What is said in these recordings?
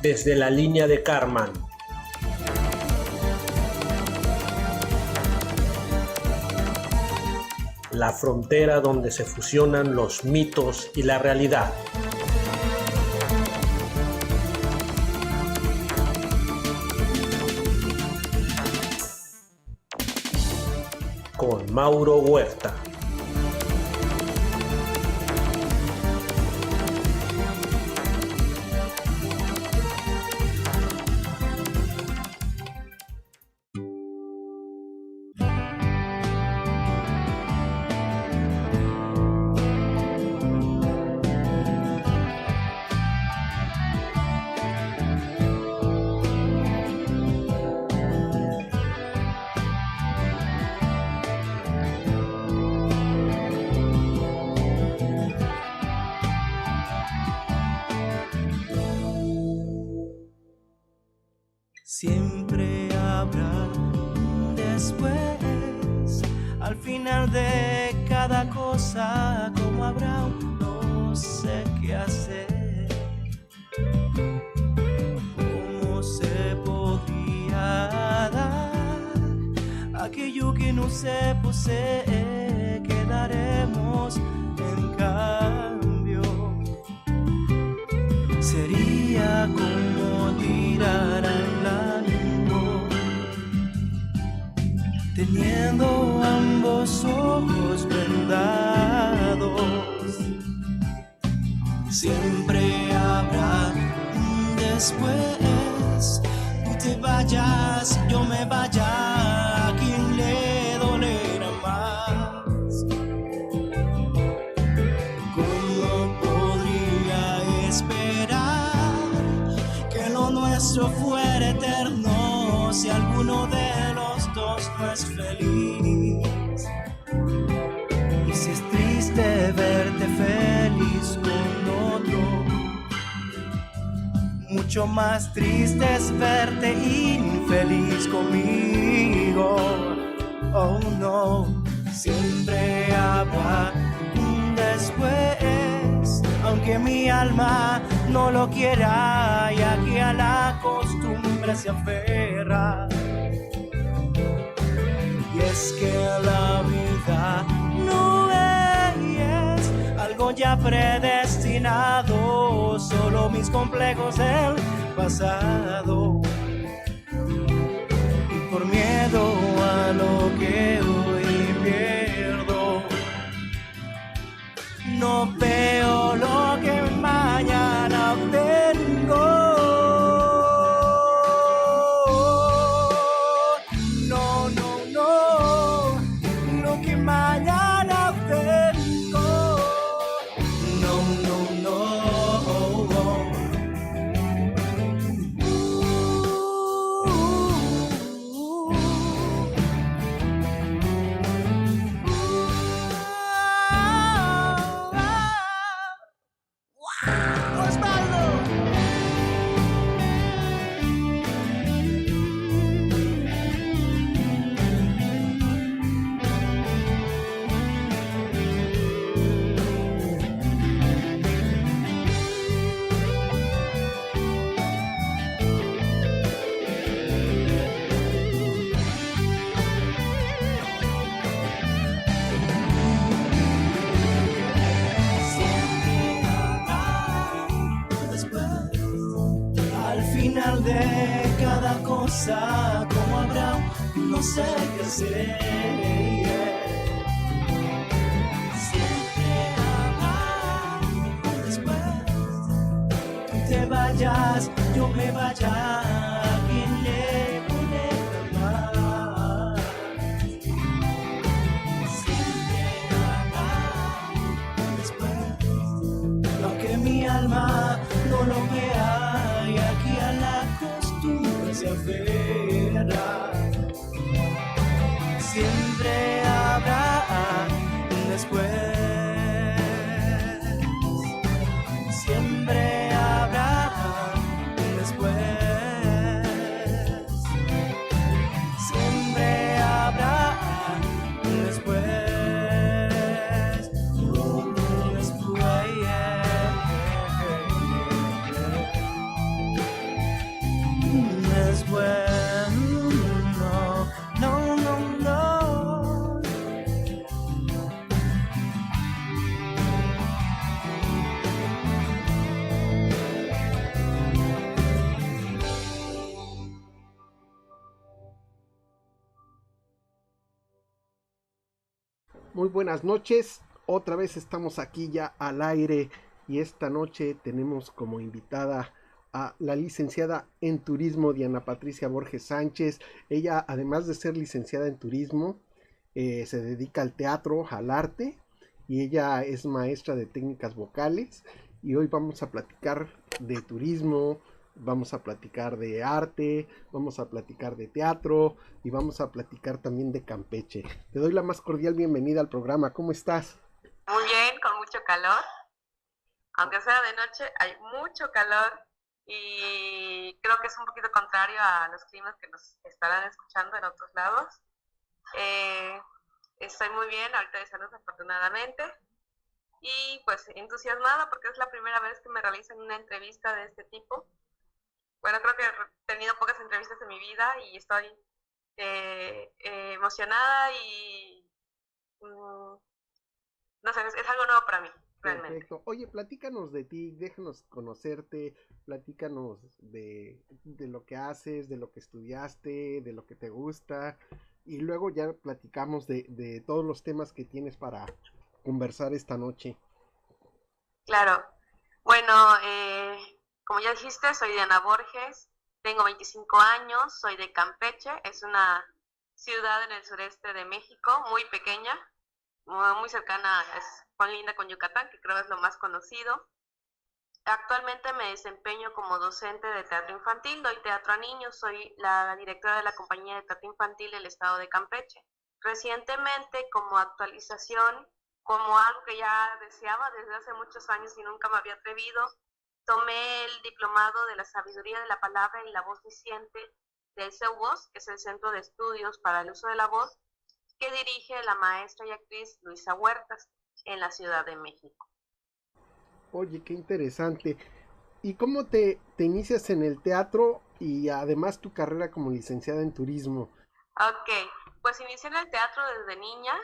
desde la línea de Karman. La frontera donde se fusionan los mitos y la realidad. Con Mauro Huerta. Siempre habrá un después, al final de cada cosa, como habrá un no sé qué hacer. ¿Cómo se podría dar aquello que no se posee? Quedaremos en cambio. Sería como tirar al lamento, teniendo ambos ojos vendados. Siempre habrá un después. Tú te vayas, yo me vaya, ¿a quién le dolerá más? ¿Cómo podría esperar que lo nuestro fuera eterno si alguno de los dos no es feliz? Y si es triste verte feliz con otro, mucho más triste es verte infeliz conmigo. Oh no, siempre habrá un después, aunque mi alma no lo quiera y aquí a la costumbre se aferra. Y es que la vida no es algo ya predestinado, solo mis complejos del pasado. Y por miedo a lo que hoy pierdo, no veo lo que mañana obtengo. No, no, no, lo que mañana obtengo. No, no, no. Osvaldo. Al final de cada cosa, como habrá, no sé qué hacer. Siempre habrá un después. Tú te vayas, yo me vaya, ¿quién le pone más? Siempre habrá un después, aunque mi alma no lo vea y aquí a la costumbre se aferra. Siempre habrá un después. Siempre habrá un después. Siempre habrá un después. Un después. Muy buenas noches, otra vez estamos aquí ya al aire y esta noche tenemos como invitada a la licenciada en turismo Diana Patricia Borges Sánchez. Ella, además de ser licenciada en turismo, se dedica al teatro, al arte, y ella es maestra de técnicas vocales. Y hoy vamos a platicar de turismo, vamos a platicar de arte, vamos a platicar de teatro y vamos a platicar también de Campeche. Te doy la más cordial bienvenida al programa. ¿Cómo estás? Muy bien, con mucho calor. Aunque sea de noche, hay mucho calor y creo que es un poquito contrario a los climas que nos estarán escuchando en otros lados. Eh, Estoy muy bien, ahorita de salud afortunadamente, y pues entusiasmada porque es la primera vez que me realizan una entrevista de este tipo. Bueno, creo que he tenido pocas entrevistas en mi vida y estoy emocionada y no sé, es algo nuevo para mí, realmente. Perfecto. Oye, platícanos de ti, déjanos conocerte, platícanos de lo que haces, de lo que estudiaste, de lo que te gusta, y luego ya platicamos de todos los temas que tienes para conversar esta noche. Claro. Bueno, como ya dijiste, soy Diana Borges, tengo 25 años, soy de Campeche, es una ciudad en el sureste de México, muy pequeña, muy cercana, es linda con Yucatán, que creo es lo más conocido. Actualmente me desempeño como docente de teatro infantil, doy teatro a niños, soy la directora de la compañía de teatro infantil del estado de Campeche. Recientemente, como actualización, como algo que ya deseaba desde hace muchos años y nunca me había atrevido, tomé el diplomado de la sabiduría de la palabra y la voz diciente del CEUVOS, que es el Centro de Estudios para el Uso de la Voz, que dirige la maestra y actriz Luisa Huertas en la Ciudad de México. Oye, qué interesante. ¿Y cómo te inicias en el teatro y además tu carrera como licenciada en turismo? Ok, pues inicié en el teatro desde niña,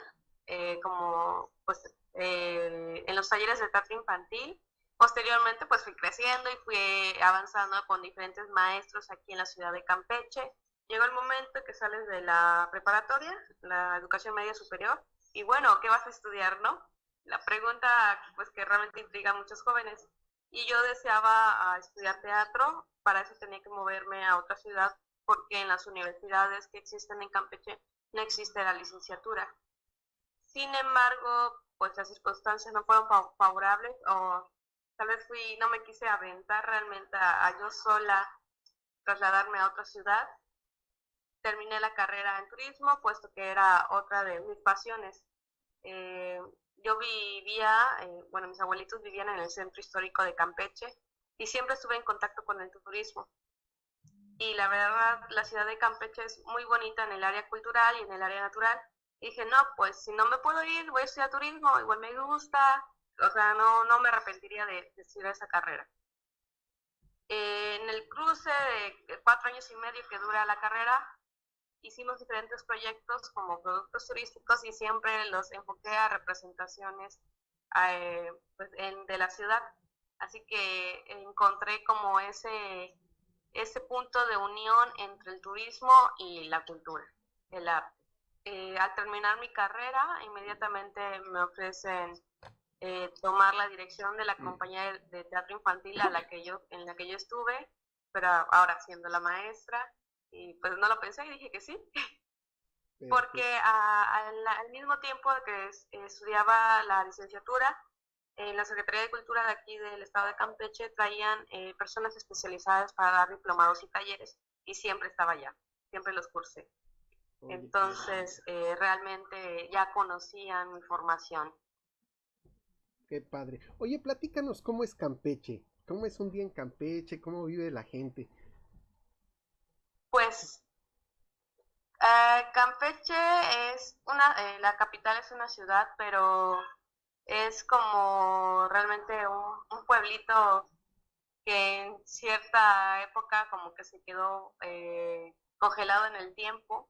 como pues en los talleres de teatro infantil. Posteriormente pues fui creciendo y fui avanzando con diferentes maestros aquí en la ciudad de Campeche. Llegó el momento que sales de la preparatoria, la educación media superior, y bueno, ¿qué vas a estudiar, no? La pregunta pues que realmente intriga a muchos jóvenes. Y yo deseaba estudiar teatro, para eso tenía que moverme a otra ciudad porque en las universidades que existen en Campeche no existe la licenciatura. Sin embargo, pues las circunstancias no fueron favorables o tal vez no me quise aventar realmente a yo sola trasladarme a otra ciudad. Terminé la carrera en turismo, puesto que era otra de mis pasiones. Eh, yo vivía, bueno, mis abuelitos vivían en el centro histórico de Campeche y siempre estuve en contacto con el turismo. Y la verdad, la ciudad de Campeche es muy bonita en el área cultural y en el área natural. Y dije, no, pues si no me puedo ir, voy a estudiar turismo, igual me gusta, o sea, no me arrepentiría de estudiar esa carrera. En el cruce de 4 años y medio que dura la carrera, hicimos diferentes proyectos como productos turísticos y siempre los enfoqué a representaciones pues, de la ciudad. Así que encontré como ese punto de unión entre el turismo y la cultura, el arte. Al terminar mi carrera, inmediatamente me ofrecen tomar la dirección de la compañía de teatro infantil en la que yo estuve, pero ahora siendo la maestra, y pues no lo pensé y dije que sí, porque al mismo tiempo que estudiaba la licenciatura, en la Secretaría de Cultura de aquí del estado de Campeche traían personas especializadas para dar diplomados y talleres y siempre estaba allá, siempre los cursé. Entonces realmente ya conocían mi formación. Qué padre. Oye, platícanos cómo es Campeche, cómo es un día en Campeche, cómo vive la gente. Pues Campeche es la capital es una ciudad, pero es como realmente un pueblito que en cierta época como que se quedó congelado en el tiempo,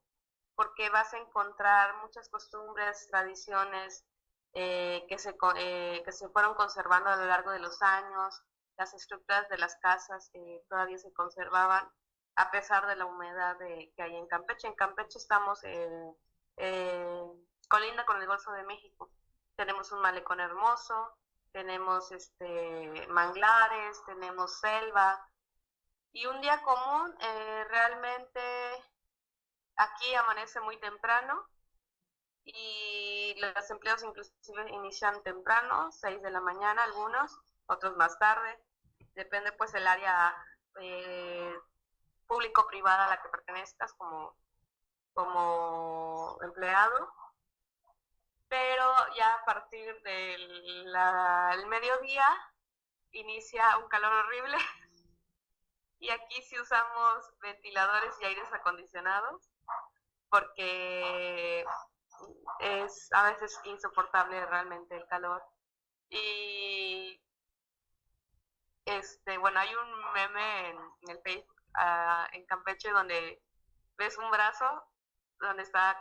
porque vas a encontrar muchas costumbres, tradiciones que se fueron conservando a lo largo de los años, las estructuras de las casas todavía se conservaban a pesar de la humedad que hay en Campeche. En Campeche estamos colinda con el Golfo de México. Tenemos un malecón hermoso, tenemos manglares, tenemos selva. Y un día común, realmente aquí amanece muy temprano y los empleos inclusive inician temprano, 6 de la mañana algunos, otros más tarde. Depende pues el área público-privada a la que pertenezcas como empleado. Pero ya a partir del mediodía inicia un calor horrible y aquí sí usamos ventiladores y aires acondicionados porque es a veces insoportable realmente el calor. Y bueno, hay un meme en el Facebook en Campeche donde ves un brazo donde está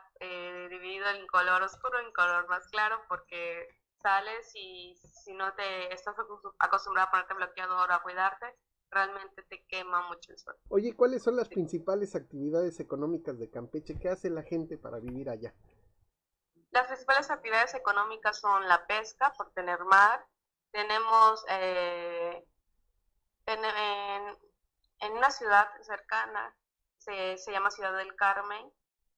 dividido en color oscuro y en color más claro, porque sales y si no te estás acostumbrado a ponerte bloqueador o a cuidarte, realmente te quema mucho el sol. Oye, ¿cuáles son las principales actividades económicas de Campeche? ¿Qué hace la gente para vivir allá? Las principales actividades económicas son la pesca, por tener mar. Tenemos en una ciudad cercana, se llama Ciudad del Carmen,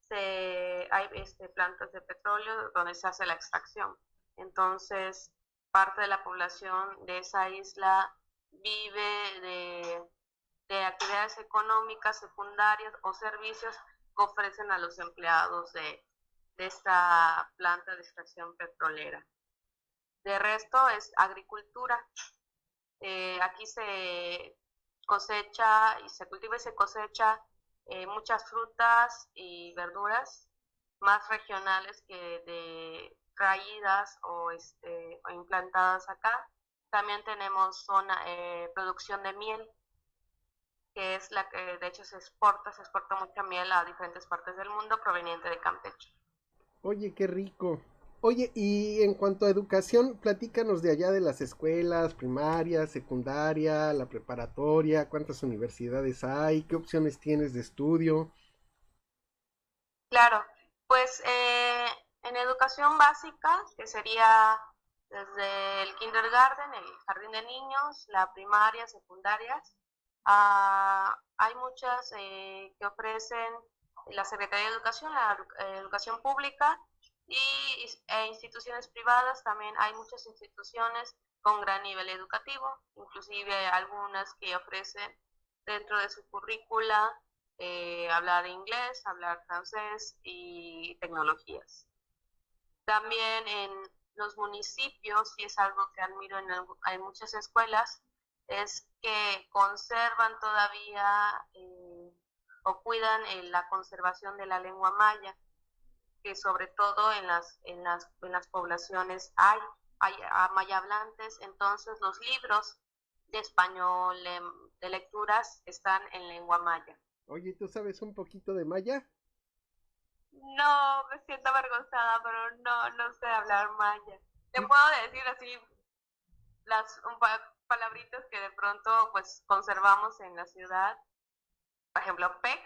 hay plantas de petróleo donde se hace la extracción. Entonces, parte de la población de esa isla vive de actividades económicas secundarias o servicios que ofrecen a los empleados de esta planta de extracción petrolera. De resto es agricultura. Aquí se cosecha y se cultiva y se cosecha muchas frutas y verduras más regionales que traídas o implantadas acá. También tenemos producción de miel, que es la que de hecho se exporta mucha miel a diferentes partes del mundo proveniente de Campeche. Oye, qué rico. Oye, y en cuanto a educación, platícanos de allá de las escuelas, primaria, secundaria, la preparatoria, cuántas universidades hay, qué opciones tienes de estudio. Claro, pues en educación básica, que sería desde el kindergarten, el jardín de niños, la primaria, secundarias, hay muchas que ofrecen la Secretaría de Educación, la educación pública e instituciones privadas. También hay muchas instituciones con gran nivel educativo, inclusive algunas que ofrecen dentro de su currícula hablar inglés, hablar francés y tecnologías. También en los municipios, y es algo que admiro en muchas escuelas, es que conservan todavía o cuidan la conservación de la lengua maya, que sobre todo en las poblaciones hay maya hablantes. Entonces los libros de español, de lecturas, están en lengua maya. Oye, ¿tú sabes un poquito de maya? No, me siento avergonzada, pero no sé hablar maya. Te puedo decir así palabritas que de pronto pues conservamos en la ciudad. Por ejemplo, pec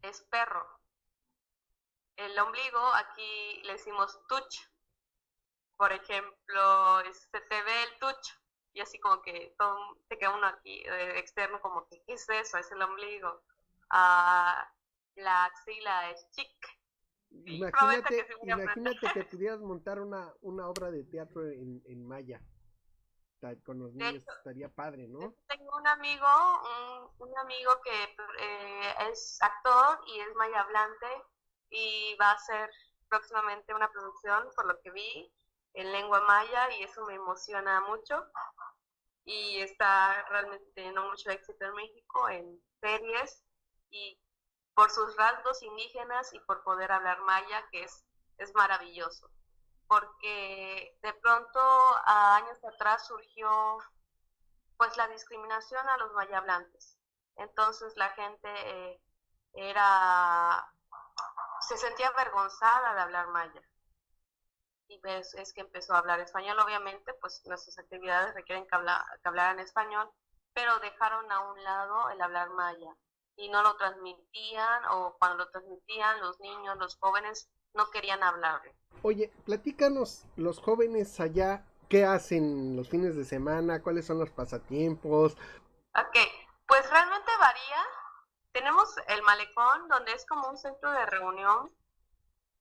es perro. El ombligo aquí le decimos tuch. Por ejemplo, se te ve el tuch y así como que todo, te queda uno aquí externo como que ¿qué es eso? Es el ombligo. La axila es chic. Imagínate que pudieras montar una obra de teatro en maya. Con los niños hecho, estaría padre, ¿no? Tengo un amigo que es actor y es maya hablante y va a hacer próximamente una producción, por lo que vi, en lengua maya, y eso me emociona mucho. Y está realmente teniendo mucho éxito en México en series y por sus rasgos indígenas y por poder hablar maya, que es maravilloso. Porque de pronto, a años atrás, surgió pues la discriminación a los maya hablantes. Entonces la gente se sentía avergonzada de hablar maya. Y pues es que empezó a hablar español. Obviamente, pues nuestras actividades requieren que hablaran español, pero dejaron a un lado el hablar maya. y no lo transmitían, o cuando lo transmitían los niños, los jóvenes no querían hablarle. Oye, platícanos, los jóvenes allá, ¿qué hacen los fines de semana? ¿Cuáles son los pasatiempos? Ok, pues realmente varía. Tenemos el malecón, donde es como un centro de reunión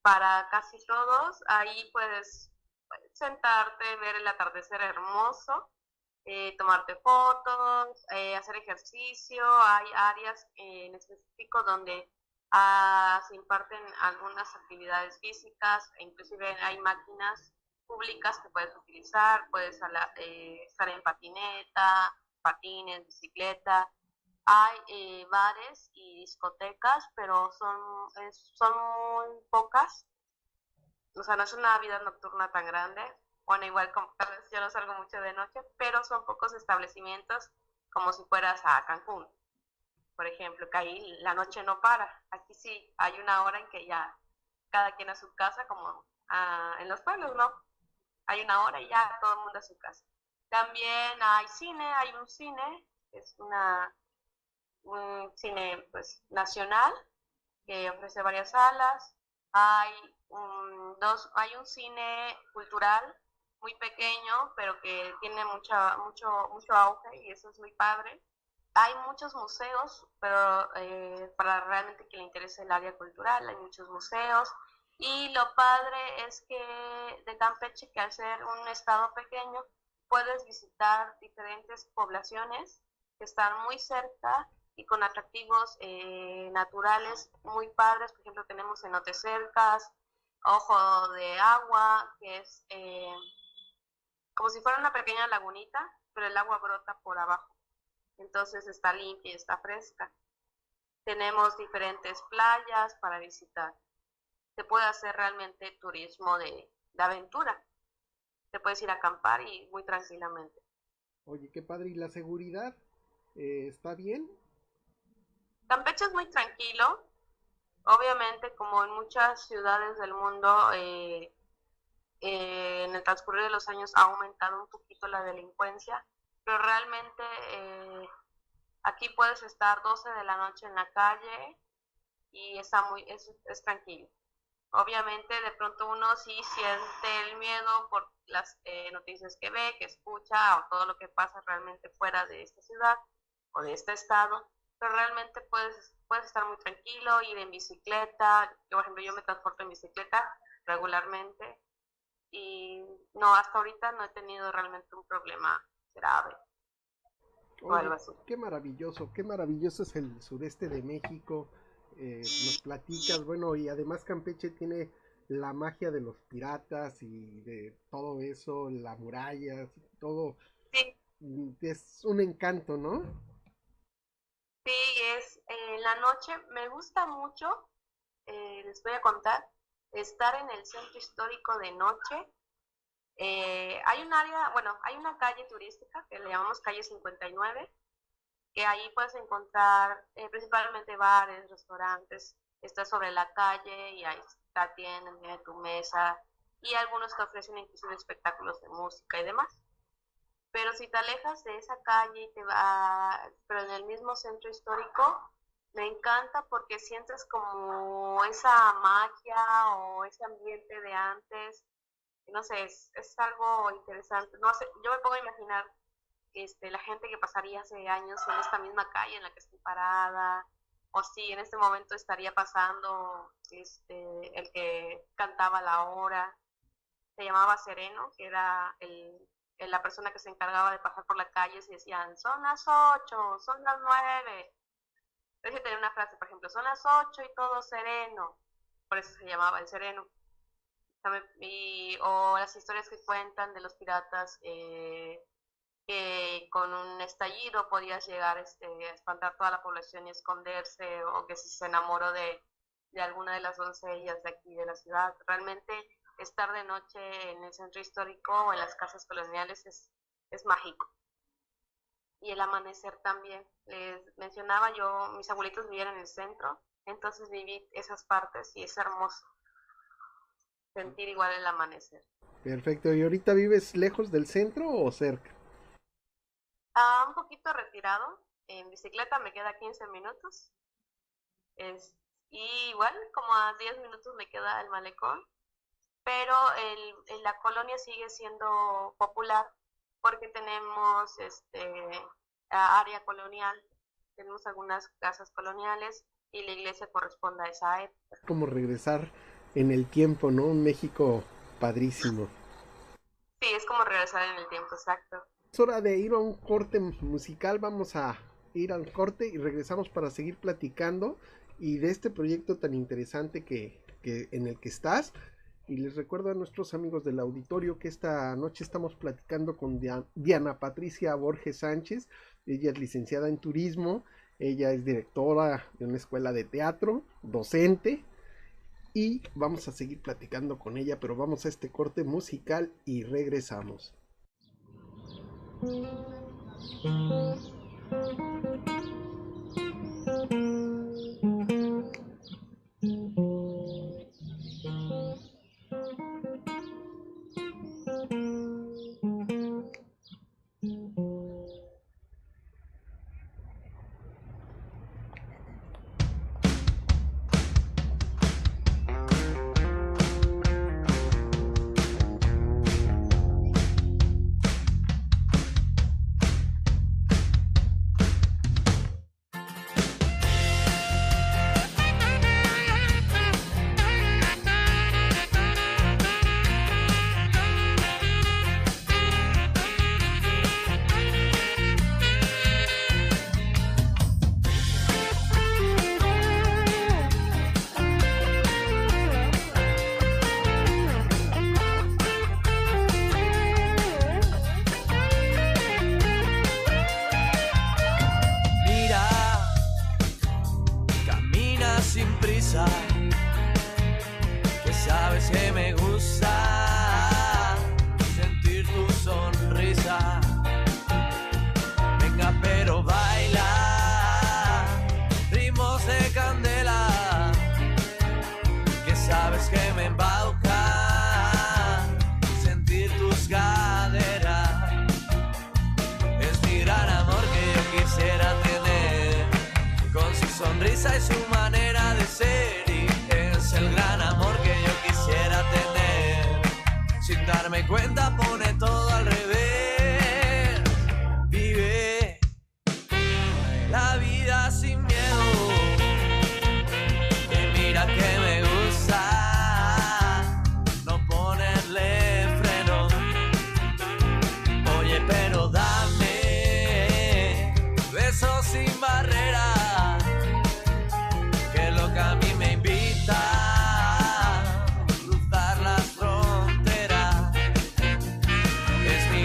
para casi todos. Ahí puedes sentarte, ver el atardecer hermoso, tomarte fotos, hacer ejercicio. Hay áreas en específico donde se imparten algunas actividades físicas, e inclusive hay máquinas públicas que puedes utilizar, puedes estar en patineta, patines, bicicleta. Hay bares y discotecas, pero son muy pocas. O sea, no es una vida nocturna tan grande. Bueno, igual como tal vez yo no salgo mucho de noche, pero son pocos establecimientos como si fueras a Cancún, por ejemplo, que ahí la noche no para. Aquí sí, hay una hora en que ya cada quien a su casa, como en los pueblos, ¿no? Hay una hora y ya todo el mundo a su casa. También hay cine, hay un cine, es un cine pues nacional que ofrece varias salas. Hay hay un cine cultural muy pequeño, pero que tiene mucho auge y eso es muy padre. Hay muchos museos, pero para realmente que le interese el área cultural, hay muchos museos. Y lo padre es que de Campeche, que al ser un estado pequeño, puedes visitar diferentes poblaciones que están muy cerca y con atractivos naturales muy padres. Por ejemplo, tenemos cenotes cercas, Ojo de Agua, que es como si fuera una pequeña lagunita, pero el agua brota por abajo. Entonces está limpia y está fresca. Tenemos diferentes playas para visitar. Se puede hacer realmente turismo de aventura. Te puedes ir a acampar y muy tranquilamente. Oye, qué padre. ¿Y la seguridad está bien? Campeche es muy tranquilo. Obviamente, como en muchas ciudades del mundo, en el transcurrir de los años ha aumentado un poquito la delincuencia, pero realmente aquí puedes estar 12 de la noche en la calle y es tranquilo. Obviamente de pronto uno sí siente el miedo por las noticias que ve, que escucha o todo lo que pasa realmente fuera de esta ciudad o de este estado, pero realmente puedes estar muy tranquilo, ir en bicicleta. Yo, por ejemplo, yo me transporto en bicicleta regularmente y no, hasta ahorita no he tenido realmente un problema grave o Oye, algo así. qué maravilloso es el sureste de México. Nos platicas, bueno, y además Campeche tiene la magia de los piratas y de todo eso, la muralla, todo. Sí, Es un encanto, ¿no? sí, en la noche me gusta mucho, les voy a contar, estar en el centro histórico de noche. Hay un área, bueno, hay una calle turística que le llamamos calle 59, que ahí puedes encontrar principalmente bares, restaurantes. Estás sobre la calle y ahí te atienden, tiene tu mesa, y algunos te ofrecen inclusive espectáculos de música y demás. Pero si te alejas de esa calle y te vas, pero en el mismo centro histórico, me encanta porque sientes como esa magia o ese ambiente de antes. No sé, es algo interesante. No sé, yo me pongo a imaginar la gente que pasaría hace años en esta misma calle en la que estoy parada, o si en este momento estaría pasando el que cantaba la hora. Se llamaba Sereno, que era la persona que se encargaba de pasar por la calle y decían, son las 8, son las 9. Entonces tenía una frase, por ejemplo, son las 8 y todo sereno. Por eso se llamaba el Sereno. O las historias que cuentan de los piratas, que con un estallido podías llegar a espantar toda la población y esconderse, o que si se enamoró de alguna de las doncellas de aquí de la ciudad. Realmente estar de noche en el centro histórico o en las casas coloniales es mágico. Y el amanecer también. Les mencionaba yo, mis abuelitos vivían en el centro, entonces viví esas partes y es hermoso sentir igual el amanecer. Perfecto. ¿Y ahorita vives lejos del centro o cerca? Un poquito retirado, en bicicleta me queda 15 minutos, Y igual, como a 10 minutos me queda el malecón, pero la colonia sigue siendo popular porque tenemos área colonial, tenemos algunas casas coloniales y la iglesia corresponde a esa época. Como regresar en el tiempo, ¿no? Un México padrísimo. Sí, es como regresar en el tiempo, exacto. Es hora de ir a un corte musical, vamos a ir al corte y regresamos para seguir platicando y de este proyecto tan interesante que en el que estás. Y les recuerdo a nuestros amigos del auditorio que esta noche estamos platicando con Diana Patricia Borges Sánchez. Ella es licenciada en turismo, ella es directora de una escuela de teatro, docente, y vamos a seguir platicando con ella, pero vamos a este corte musical y regresamos. Que sabes que me gusta sentir tu sonrisa. Venga, pero baila ritmos de candela, que sabes que me embauca sentir tus caderas. Es mi gran amor que yo quisiera tener, con su sonrisa y su manera de ser, y es el gran amor que yo quisiera tener. Sin darme cuenta pone todo al revés. Vive la vida sin miedo, que mira que me gusta no ponerle freno. Oye, pero dame besos sin barrera, que lo que a mí me invita a cruzar las fronteras. Es mi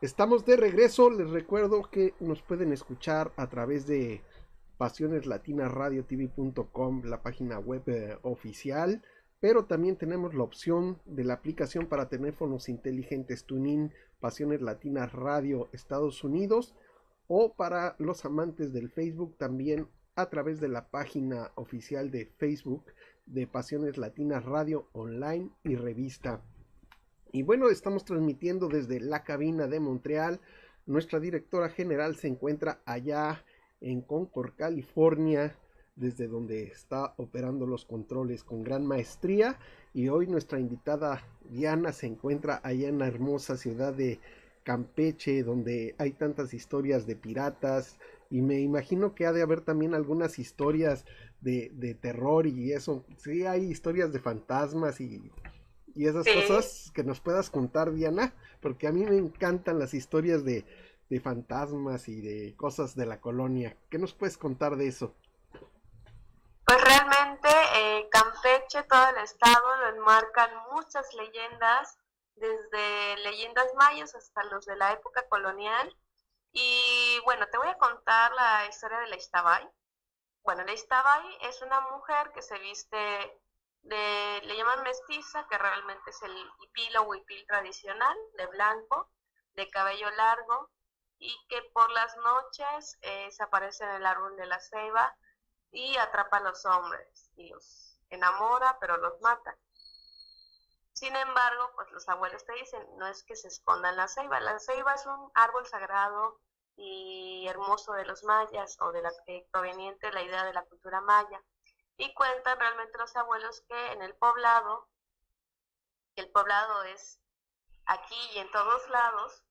Estamos de regreso. Les recuerdo que nos pueden escuchar a través de pasioneslatinasradiotv.com, la página web oficial, pero también tenemos la opción de la aplicación para teléfonos inteligentes TuneIn, Pasiones Latinas Radio Estados Unidos, o para los amantes del Facebook también a través de la página oficial de Facebook de Pasiones Latinas Radio Online y Revista. Y bueno, estamos transmitiendo desde la cabina de Montreal. Nuestra directora general se encuentra allá en Concord, California, desde donde está operando los controles con gran maestría. Y hoy nuestra invitada Diana se encuentra allá en la hermosa ciudad de Campeche, donde hay tantas historias de piratas. Y me imagino que ha de haber también algunas historias de terror y eso. Sí, hay historias de fantasmas y esas Sí, cosas que nos puedas contar, Diana, porque a mí me encantan las historias de fantasmas y de cosas de la colonia. ¿Qué nos puedes contar de eso? pues realmente Campeche, todo el estado, lo enmarcan muchas leyendas, desde leyendas mayas hasta los de la época colonial. Y bueno, te voy a contar la historia de la Ixtabay. Bueno, la Ixtabay es una mujer que se viste le llaman mestiza, que realmente es el hipil o huipil tradicional, de blanco, de cabello largo, y que por las noches se aparece en el árbol de la ceiba y atrapa a los hombres, y los enamora, pero los mata. Sin embargo, pues los abuelos te dicen, no es que se esconda en la ceiba es un árbol sagrado y hermoso de los mayas, o de la proveniente de la idea de la cultura maya. Y cuentan realmente los abuelos que en el poblado, que el poblado es aquí y en todos lados,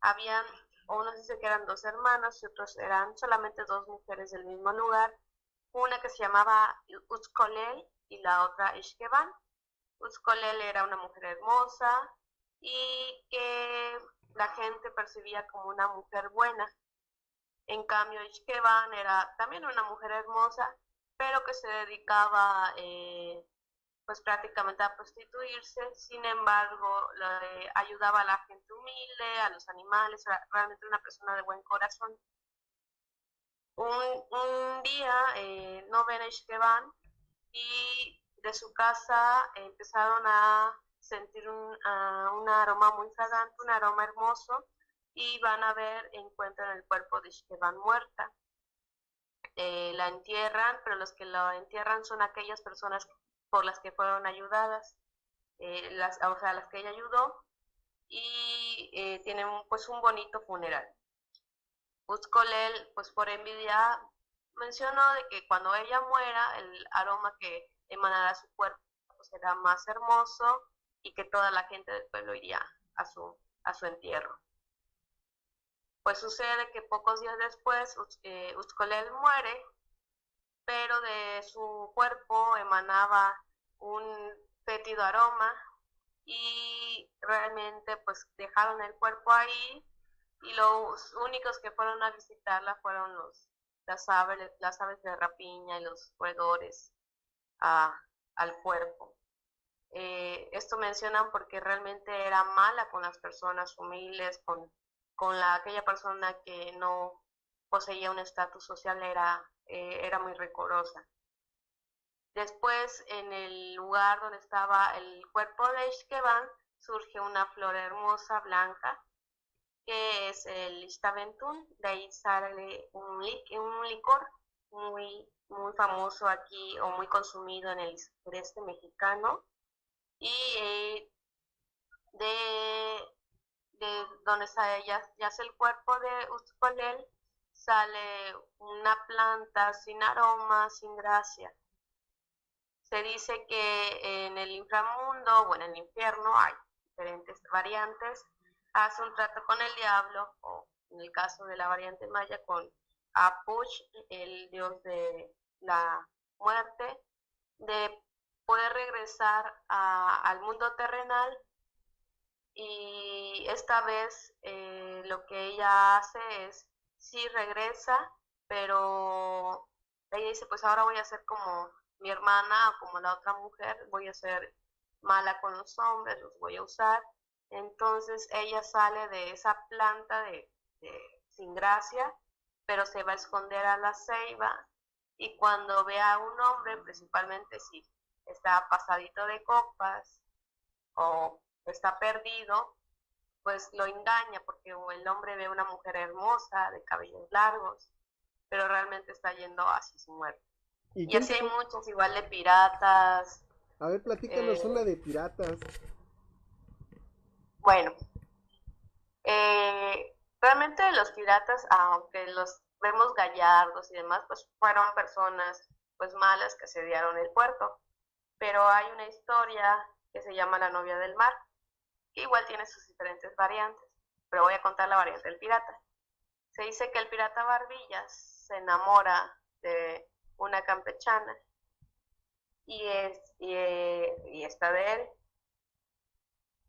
habían, unos dicen que eran dos hermanos y otros eran solamente dos mujeres del mismo lugar, una que se llamaba Utzcolel y la otra Ixqueban. Utzcolel era una mujer hermosa y que la gente percibía como una mujer buena. En cambio, Ixqueban era también una mujer hermosa, pero que se dedicaba pues prácticamente a prostituirse. Sin embargo, ayudaba a la gente humilde, a los animales, era realmente una persona de buen corazón. Un día no ven a Ixqueban y de su casa empezaron a sentir un aroma muy fragante, un aroma hermoso, y van a ver, encuentran el cuerpo de Ixqueban muerta. La entierran, pero los que la entierran son aquellas personas por las que fueron ayudadas, o sea, las que ella ayudó, y tienen pues un bonito funeral. Uzcolel, pues por envidia, mencionó de que cuando ella muera, el aroma que emanará su cuerpo será más hermoso y que toda la gente del pueblo iría a su entierro. Pues sucede que pocos días después Uzcolel muere, pero de su cuerpo emanaba un fétido aroma y realmente pues dejaron el cuerpo ahí, y los únicos que fueron a visitarla fueron las aves de rapiña y los roedores al cuerpo. Esto mencionan porque realmente era mala con las personas humildes, con aquella persona que no poseía un estatus social, era muy rencorosa. Después, en el lugar donde estaba el cuerpo de Ixqueban, surge una flor hermosa, blanca, que es el Ixtaventún. De ahí sale un licor muy, muy famoso aquí, o muy consumido en el sureste mexicano. Y de donde yace el cuerpo de Uzcolel, sale una planta sin aroma, sin gracia. Se dice que en el inframundo o en el infierno hay diferentes variantes. Hace un trato con el diablo, o en el caso de la variante maya, con Apuch, el dios de la muerte, de poder regresar al mundo terrenal. Y esta vez lo que ella hace es, sí regresa, pero ella dice, pues ahora voy a ser como mi hermana o como la otra mujer, voy a ser mala con los hombres, los voy a usar, Entonces ella sale de esa planta sin gracia, pero se va a esconder a la ceiba y cuando ve a un hombre, principalmente si está pasadito de copas o está perdido, pues lo engaña porque el hombre ve a una mujer hermosa de cabellos largos, pero realmente está yendo hacia su muerte. ¿Y Y quién así hay te... muchos, igual de piratas. A ver, platícanos una de piratas. Bueno, realmente los piratas, aunque los vemos gallardos y demás, pues fueron personas pues malas que asediaron el puerto. Pero hay una historia que se llama La novia del mar, que igual tiene sus diferentes variantes, pero voy a contar la variante del pirata. Se dice que el pirata Barbillas se enamora de una campechana y está de él.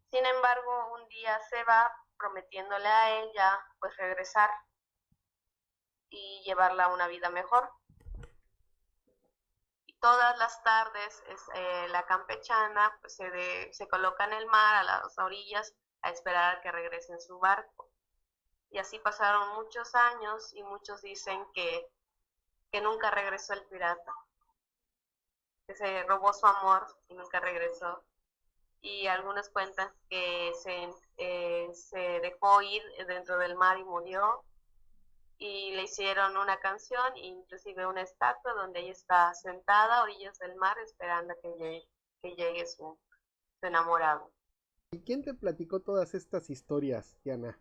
Sin embargo, un día se va prometiéndole a ella pues regresar y llevarla a una vida mejor. Y todas las tardes la campechana pues, se coloca en el mar, a las orillas, a esperar a que regrese en su barco. Y así pasaron muchos años y muchos dicen que nunca regresó el pirata, que se robó su amor y nunca regresó. Y algunos cuentan que se dejó ir dentro del mar y murió, y le hicieron una canción e inclusive una estatua donde ella está sentada a orillas del mar esperando que llegue su enamorado. ¿Y quién te platicó todas estas historias, Diana?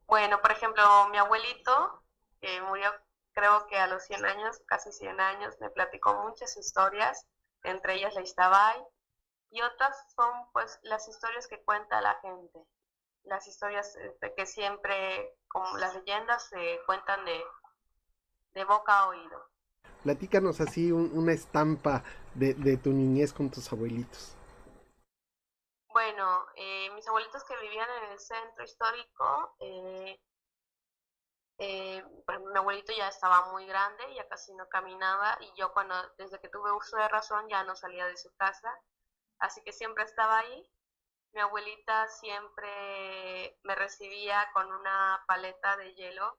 Bueno, por ejemplo, mi abuelito, que murió creo que a los 100 años, casi 100 años, me platicó muchas historias, entre ellas la Ixtabay, y otras son pues las historias que cuenta la gente, las historias que siempre, como las leyendas, se cuentan de boca a oído. Platícanos así una estampa de tu niñez con tus abuelitos. Bueno, mis abuelitos que vivían en el centro histórico, por ejemplo, mi abuelito ya estaba muy grande, ya casi no caminaba, y yo desde que tuve uso de razón ya no salía de su casa, así que siempre estaba ahí. Mi abuelita siempre me recibía con una paleta de hielo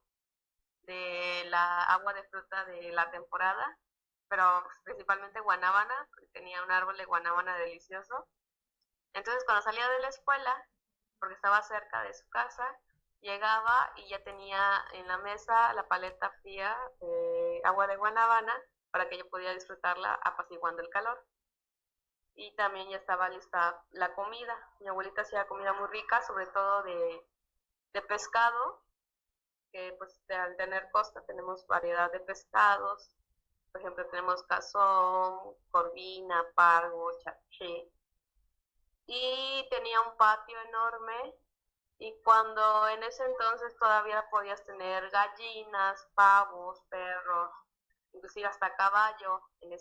de la agua de fruta de la temporada, pero principalmente guanábana, porque tenía un árbol de guanábana delicioso. Entonces cuando salía de la escuela, porque estaba cerca de su casa, llegaba y ya tenía en la mesa la paleta fría de agua de guanábana para que yo pudiera disfrutarla apaciguando el calor. Y también ya estaba lista la comida. Mi abuelita hacía comida muy rica, sobre todo de pescado, que pues al tener costa tenemos variedad de pescados. Por ejemplo, tenemos cazón, corvina, pargo, charché. Y tenía un patio enorme, y cuando en ese entonces todavía podías tener gallinas, pavos, perros, inclusive hasta caballo en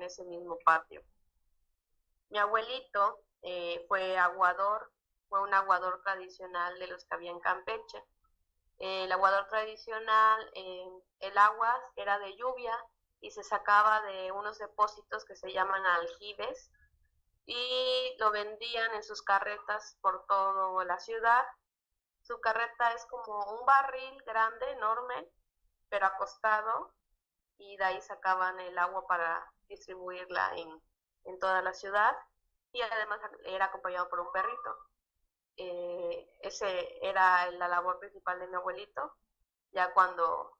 ese mismo patio. Mi abuelito fue un aguador tradicional de los que había en Campeche. El aguador tradicional, el agua era de lluvia y se sacaba de unos depósitos que se llaman aljibes y lo vendían en sus carretas por toda la ciudad. Su carreta es como un barril grande, enorme, pero acostado, y de ahí sacaban el agua para distribuirla en toda la ciudad, y además era acompañado por un perrito. Ese era la labor principal de mi abuelito. Ya cuando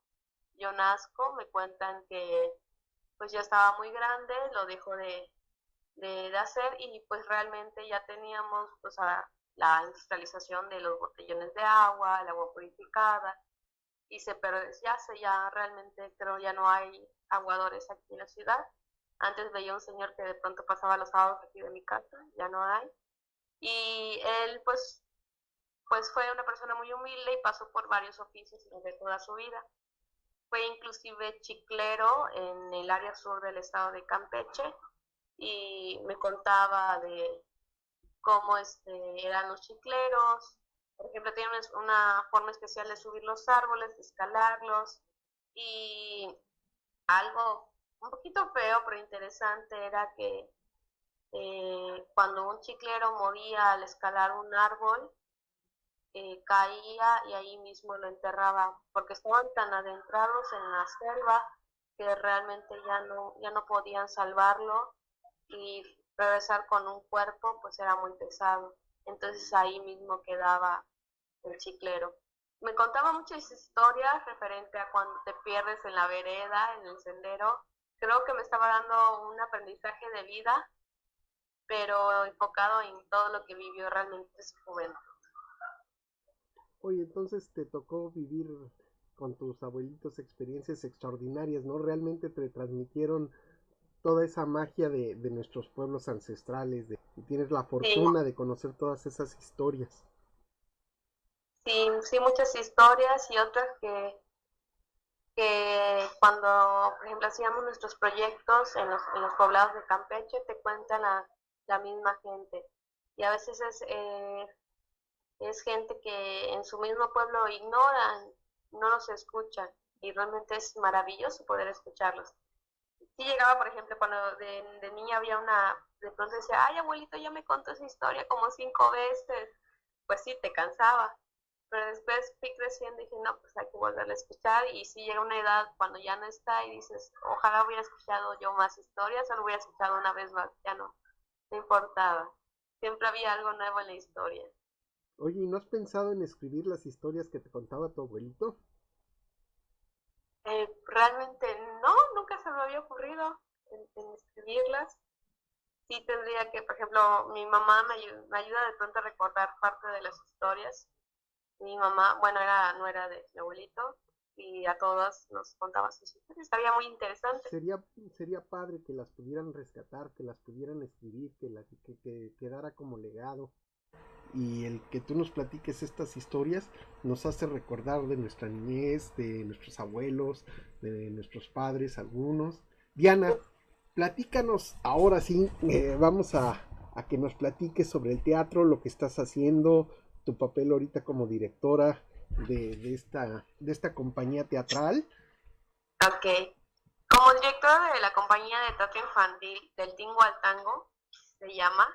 yo nazco me cuentan que pues ya estaba muy grande, lo dejó de hacer, y pues realmente ya teníamos pues la industrialización de los botellones de agua, el agua purificada, y ya realmente creo ya no hay aguadores aquí en la ciudad. Antes veía un señor que de pronto pasaba los sábados aquí de mi casa, ya no hay. Y él pues fue una persona muy humilde y pasó por varios oficios durante toda su vida. Fue inclusive chiclero en el área sur del estado de Campeche, y me contaba de cómo eran los chicleros. Por ejemplo, tienen una forma especial de subir los árboles, de escalarlos, y algo un poquito feo pero interesante era que cuando un chiclero moría al escalar un árbol, caía y ahí mismo lo enterraba, porque estaban tan adentrados en la selva que realmente ya no podían salvarlo y regresar con un cuerpo pues era muy pesado. Entonces ahí mismo quedaba el chiclero. Me contaba muchas historias referente a cuando te pierdes en la vereda, en el sendero. Creo que me estaba dando un aprendizaje de vida, pero enfocado en todo lo que vivió realmente en su juventud. Oye, entonces te tocó vivir con tus abuelitos experiencias extraordinarias, ¿no? Realmente te transmitieron toda esa magia de nuestros pueblos ancestrales, y tienes la Sí, fortuna de conocer todas esas historias. sí, sí, muchas historias y otras que cuando, por ejemplo, hacíamos nuestros proyectos en los poblados de Campeche, te cuentan la misma gente. Y a veces es gente que en su mismo pueblo ignoran, no los escuchan. Y realmente es maravilloso poder escucharlos. Sí llegaba, por ejemplo, cuando de niña había de pronto decía, ay abuelito, ya me contó esa historia como 5 veces. Pues sí, te cansaba. Pero después fui creciendo y dije, no, pues hay que volverla a escuchar. Y sí llega una edad cuando ya no está y dices, ojalá hubiera escuchado yo más historias o lo hubiera escuchado una vez más. Ya no, no importaba. Siempre había algo nuevo en la historia. Oye, ¿y no has pensado en escribir las historias que te contaba tu abuelito? Realmente no, nunca se me había ocurrido en escribirlas. Sí tendría que, por ejemplo, mi mamá me ayuda de pronto a recordar parte de las historias. Mi mamá, bueno, no era de mi abuelito, y a todas nos contaba sus historias. Estaría muy interesante. Sería, sería padre que las pudieran rescatar, que las pudieran escribir, que quedara como legado. Y el que tú nos platiques estas historias nos hace recordar de nuestra niñez, de nuestros abuelos, de nuestros padres, algunos. Diana, platícanos ahora sí, vamos a que nos platiques sobre el teatro, lo que estás haciendo, tu papel ahorita como directora de esta compañía teatral. Ok. Como directora de la compañía de teatro infantil del Tingo al Tango, se llama,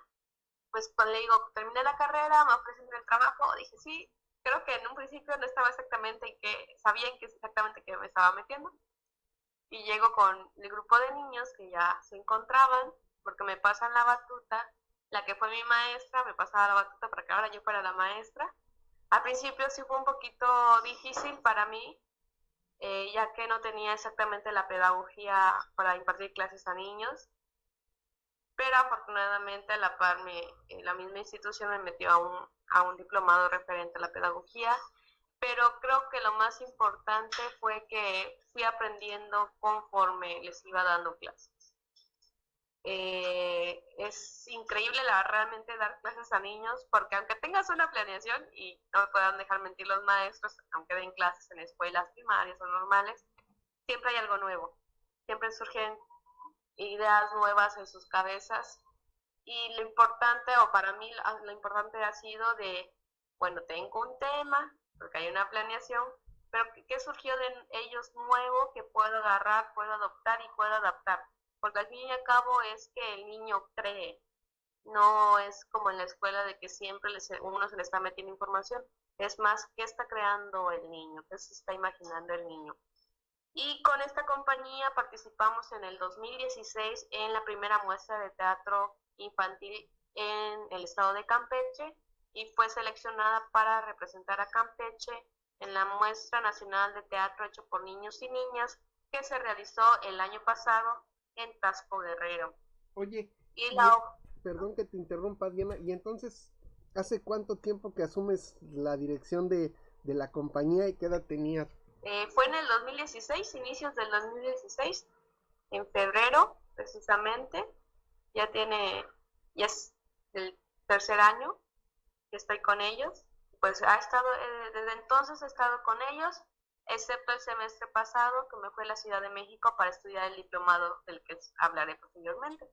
pues cuando le digo, terminé la carrera, me ofrecen el trabajo, dije sí, creo que en un principio no estaba exactamente en qué, sabía en qué exactamente qué me estaba metiendo. Y llego con el grupo de niños que ya se encontraban, porque me pasan la batuta, la que fue mi maestra, me pasaba la batuta para que ahora yo fuera la maestra. Al principio sí fue un poquito difícil para mí, ya que no tenía exactamente la pedagogía para impartir clases a niños, pero afortunadamente a la par la misma institución me metió a un diplomado referente a la pedagogía, pero creo que lo más importante fue que fui aprendiendo conforme les iba dando clases. Es increíble realmente dar clases a niños, porque aunque tengas una planeación, y no me puedan dejar mentir los maestros, aunque den clases en escuelas primarias o normales, siempre hay algo nuevo, siempre surgen ideas nuevas en sus cabezas y lo importante, o para mí lo importante ha sido bueno, tengo un tema, porque hay una planeación, pero ¿qué surgió de ellos nuevo que puedo agarrar, puedo adoptar y puedo adaptar? Porque al fin y al cabo es que el niño cree, no es como en la escuela de que siempre uno se le está metiendo información, es más, ¿qué está creando el niño? ¿Qué se está imaginando el niño? Y con esta compañía participamos en el 2016 en la primera muestra de teatro infantil en el estado de Campeche y fue seleccionada para representar a Campeche en la muestra nacional de teatro hecho por niños y niñas que se realizó el año pasado en Tasco Guerrero. Oye, Y y, la, perdón que te interrumpa, Diana, y entonces, ¿hace cuánto tiempo que asumes la dirección de la compañía y qué edad tenías? fue en el 2016, inicios del 2016, en febrero precisamente, ya ya es el tercer año que estoy con ellos, pues desde entonces he estado con ellos, excepto el semestre pasado que me fui a la Ciudad de México para estudiar el diplomado del que hablaré posteriormente.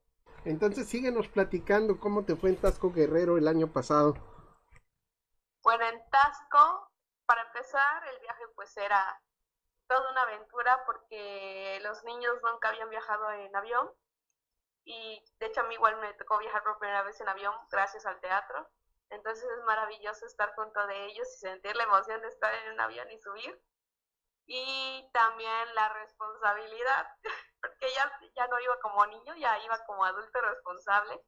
Entonces, síguenos platicando cómo te fue en Tasco Guerrero el año pasado. Bueno, en Tasco, para empezar, el viaje pues era toda una aventura porque los niños nunca habían viajado en avión y de hecho a mí igual me tocó viajar por primera vez en avión gracias al teatro. Entonces es maravilloso estar junto de ellos y sentir la emoción de estar en un avión y subir. Y también la responsabilidad, porque ya no iba como niño, ya iba como adulto responsable,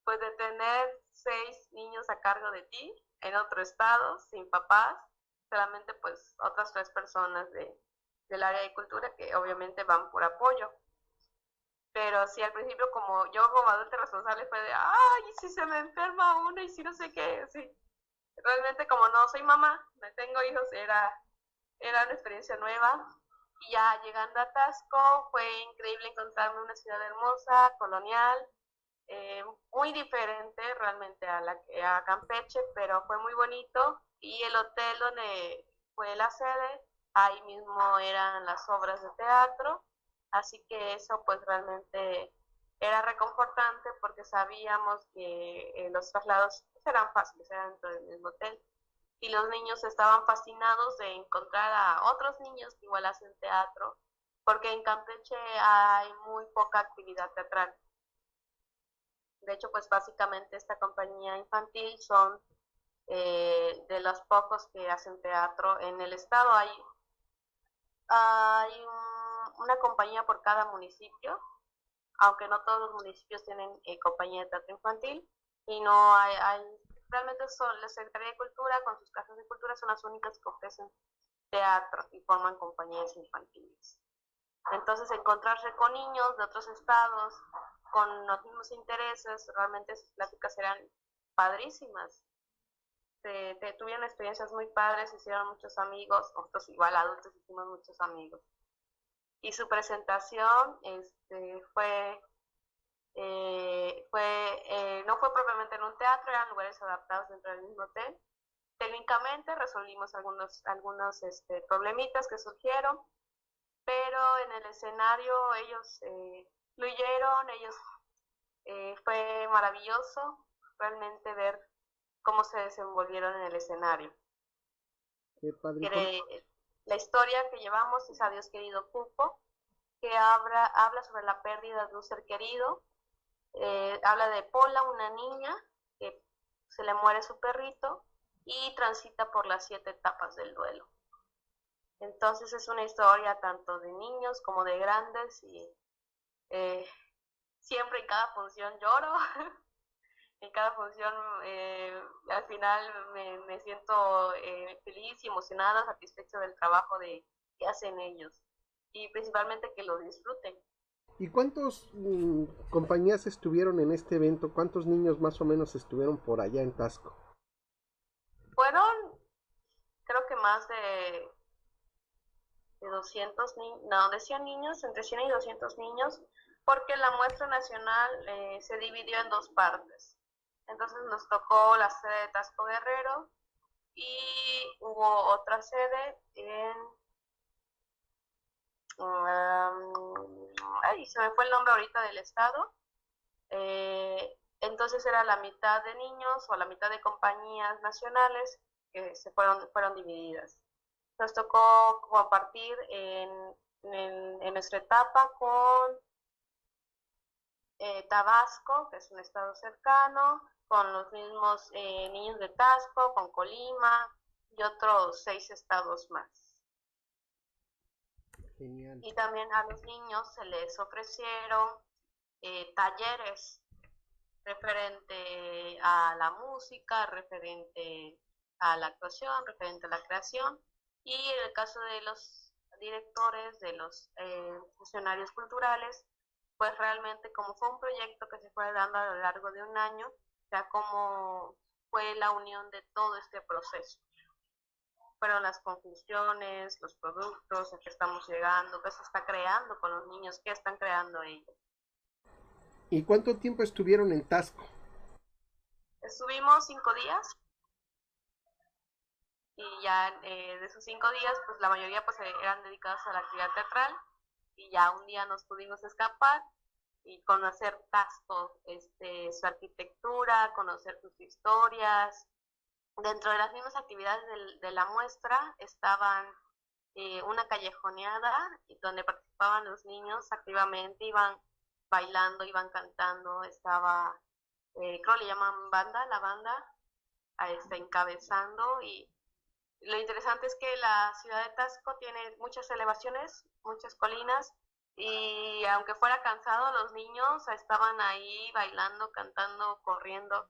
pues de tener 6 niños a cargo de ti en otro estado, sin papás, solamente pues otras 3 personas del área de cultura que obviamente van por apoyo. Pero sí, al principio como adulto responsable fue de, ay, ¿y si se me enferma uno? Y si no sé qué, sí. Realmente como no soy mamá, no tengo hijos, era una experiencia nueva. Y ya llegando a Tasco, fue increíble encontrarme una ciudad hermosa, colonial, eh, muy diferente realmente a Campeche, pero fue muy bonito. Y el hotel donde fue la sede, ahí mismo eran las obras de teatro, así que eso pues realmente era reconfortante porque sabíamos que los traslados eran fáciles, eran dentro del mismo hotel. Y los niños estaban fascinados de encontrar a otros niños que igual hacen teatro, porque en Campeche hay muy poca actividad teatral. De hecho, pues básicamente esta compañía infantil son de los pocos que hacen teatro en el estado. Una compañía por cada municipio, aunque no todos los municipios tienen compañía de teatro infantil, y no realmente son la Secretaría de Cultura con sus casas de cultura son las únicas que ofrecen teatro y forman compañías infantiles. Entonces, encontrarse con niños de otros estados con los mismos intereses, realmente sus pláticas eran padrísimas. Tuvieron experiencias muy padres, hicieron muchos amigos, nosotros igual adultos hicimos muchos amigos. Y su presentación no fue propiamente en un teatro, eran lugares adaptados dentro del mismo hotel. Técnicamente resolvimos algunos problemitas que surgieron, pero en el escenario ellos fluyeron, fue maravilloso realmente ver cómo se desenvolvieron en el escenario. Qué padre. La historia que llevamos es Adiós querido Cuco, que habla sobre la pérdida de un ser querido. Habla de Pola, una niña que se le muere su perrito y transita por las 7 etapas del duelo. Entonces es una historia tanto de niños como de grandes y siempre en cada función lloro. En cada función al final me siento feliz y emocionada, satisfecha del trabajo que hacen ellos y principalmente que lo disfruten. ¿Y cuántos compañías estuvieron en este evento? ¿Cuántos niños más o menos estuvieron por allá en Tasco? Fueron, creo que más de 200 niños, no, de 100 niños, entre 100 y 200 niños, porque la muestra nacional se dividió en 2 partes. Entonces nos tocó la sede de Tasco Guerrero y hubo otra sede se me fue el nombre ahorita del estado. Entonces era la mitad de niños o la mitad de compañías nacionales que fueron divididas. Nos tocó compartir en nuestra etapa con Tabasco, que es un estado cercano, con los mismos niños de Tasco, con Colima y otros 6 estados más. Genial. Y también a los niños se les ofrecieron talleres referente a la música, referente a la actuación, referente a la creación, y en el caso de los directores, de los funcionarios culturales, pues realmente como fue un proyecto que se fue dando a lo largo de un año, o sea, como fue la unión de todo este proceso. Fueron las conclusiones, los productos, a qué estamos llegando, qué se está creando con los niños, qué están creando ellos. ¿Y cuánto tiempo estuvieron en Tasco? Estuvimos 5 días y ya de esos 5 días, pues la mayoría pues eran dedicados a la actividad teatral y ya un día nos pudimos escapar y conocer Tasco, su arquitectura, conocer sus historias. Dentro de las mismas actividades de la muestra estaban una callejoneada donde participaban los niños activamente, iban bailando, iban cantando, estaba, creo le llaman banda, la banda, encabezando. Y lo interesante es que la ciudad de Taxco tiene muchas elevaciones, muchas colinas, y aunque fuera cansado, los niños estaban ahí bailando, cantando, corriendo,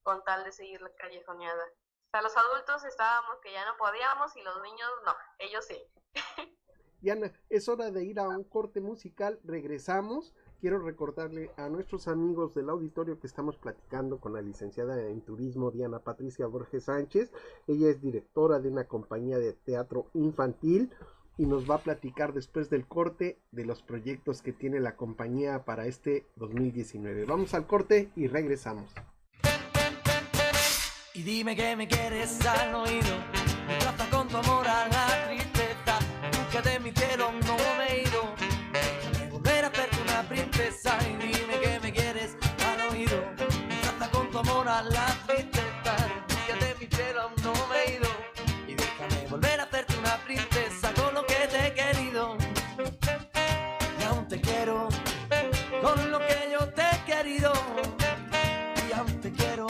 con tal de seguir la callejoneada. O sea, los adultos estábamos que ya no podíamos y los niños no, ellos sí. Diana, es hora de ir a un corte musical, regresamos. Quiero recordarle a nuestros amigos del auditorio que estamos platicando con la licenciada en turismo Diana Patricia Borges Sánchez. Ella es directora de una compañía de teatro infantil y nos va a platicar después del corte de los proyectos que tiene la compañía para este 2019. Vamos al corte y regresamos. Y dime que me quieres al oído, me trata con tu amor a la tristeza, búscate mi cielo, no me he ido, déjame volver a hacerte una princesa. Y dime que me quieres al oído, me trata con tu amor a la tristeza, búscate mi cielo, no me he ido, y déjame volver a hacerte una princesa con lo que te he querido. Y aún te quiero con lo que yo te he querido, y aún te quiero.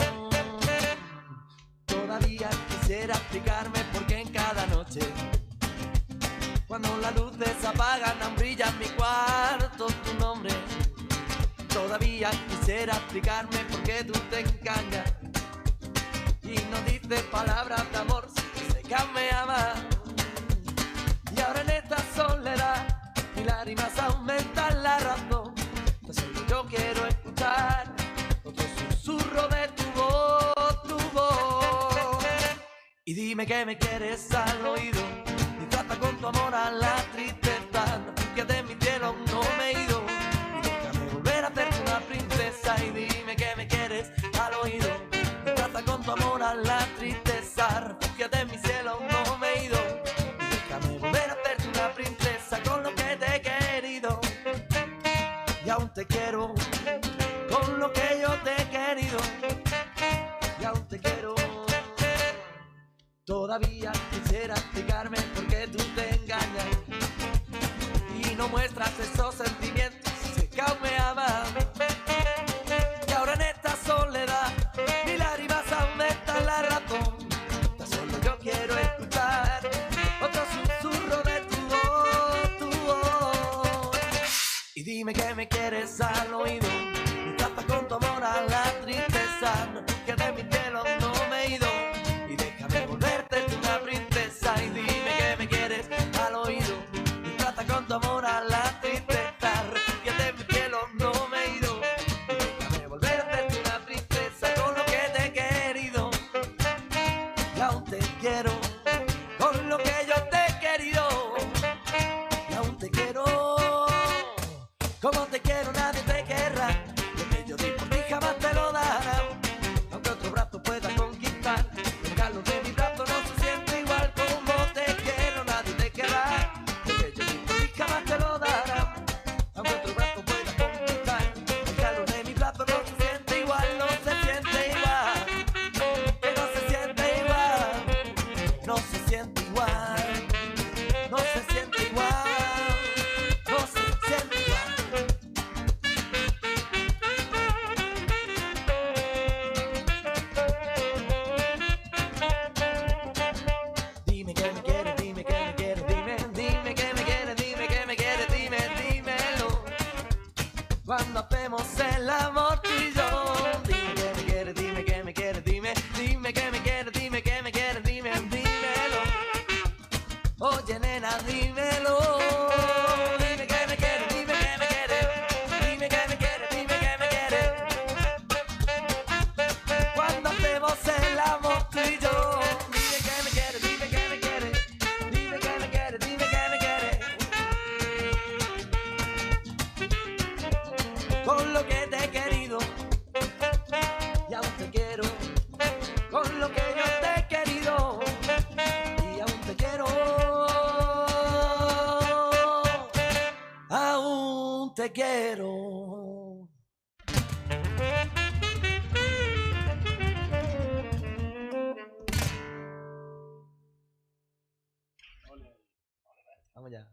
Todavía quisiera explicarme por qué en cada noche, cuando las luces apagan, aún brilla en mi cuarto tu nombre. Todavía quisiera explicarme por qué tú te engañas y no dices palabras de amor si sé que me amas. Y ahora en esta soledad mis lágrimas aumentan la razón, tan solo yo quiero escuchar otro susurro de tu voz, tu voz. Y dime que me quieres al oído, y trata con tu amor a la tristeza, que de mi cielo no me he ido, y déjame volver a hacerte una princesa. Y dime que me quieres al oído, y trata con tu amor a la tristeza, que de mi cielo no me he ido, y déjame volver a hacerte una princesa con lo que te he querido. Y aún te quiero con lo que yo te he querido, y aún te quiero. Todavía quisiera explicarme por qué tú te engañas y no muestras esos sentimientos, sé que aún me amas. Y ahora en esta soledad mis lágrimas aumentan la razón, tan solo yo quiero escuchar otro susurro de tu voz, tu voz. Y dime que me quieres al oído, y trata con tu amor a la tristeza, que de mi cielo no me he ido, y déjame volverte una princesa. Y dime que me quieres al oído, y trata con tu amor a la tristeza, que de mi cielo no me he ido, y déjame volverte una princesa con lo que te he querido. Y aún te quiero con lo que yo te he querido, y aún te quiero como te quiero, nadie te querrá. Lo que yo di por ti jamás te lo dará, aunque otro brazo pueda conquistar. El calor de mi brazo no se siente igual como te quiero, nadie te querrá. Lo que yo di por ti jamás te lo dará, aunque otro brazo pueda conquistar. El calor de mi brazo no se siente igual, no se siente igual, que no se siente igual, no se siente igual, no se siente igual, no se siente igual. Dime que me quieres, dime que me quieres, dime que me quieres, dime que me quieres, dímelo. Cuando hacemos el amor tú y yo, dime que me quieres, dime que me quieres, dime que me quieres, dime que me quieres, dímelo. Oye nena, dímelo. Dime que me quieres, dime que me quieres, dime que me quieres, dime que me quieres. Cuando hacemos el amor tú y yo, dime que me quieres, dime que me quieres, dime que me quieres, dime que me quieres. Con lo que te he querido, y aún te quiero, con lo que yo te he querido, y aún te quiero, aún te quiero. Vamos ya.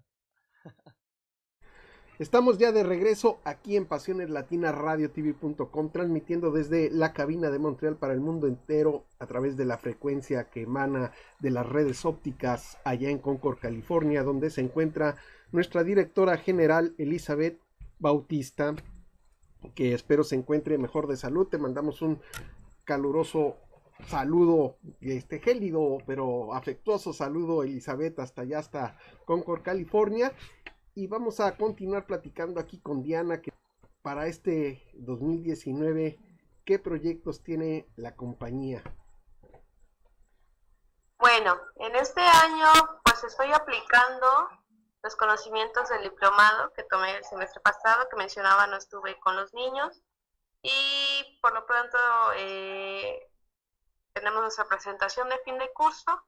Estamos ya de regreso aquí en Pasiones Latinas RadioTV.com, transmitiendo desde la cabina de Montreal para el mundo entero a través de la frecuencia que emana de las redes ópticas allá en Concord, California, donde se encuentra nuestra directora general Elizabeth Bautista, que espero se encuentre mejor de salud. Te mandamos un caluroso saludo, gélido pero afectuoso saludo, Elizabeth, hasta allá, hasta Concord, California. Y vamos a continuar platicando aquí con Diana, que para este 2019, ¿qué proyectos tiene la compañía? Bueno, en este año pues estoy aplicando los conocimientos del diplomado que tomé el semestre pasado, que mencionaba, no estuve con los niños, y por lo pronto tenemos nuestra presentación de fin de curso,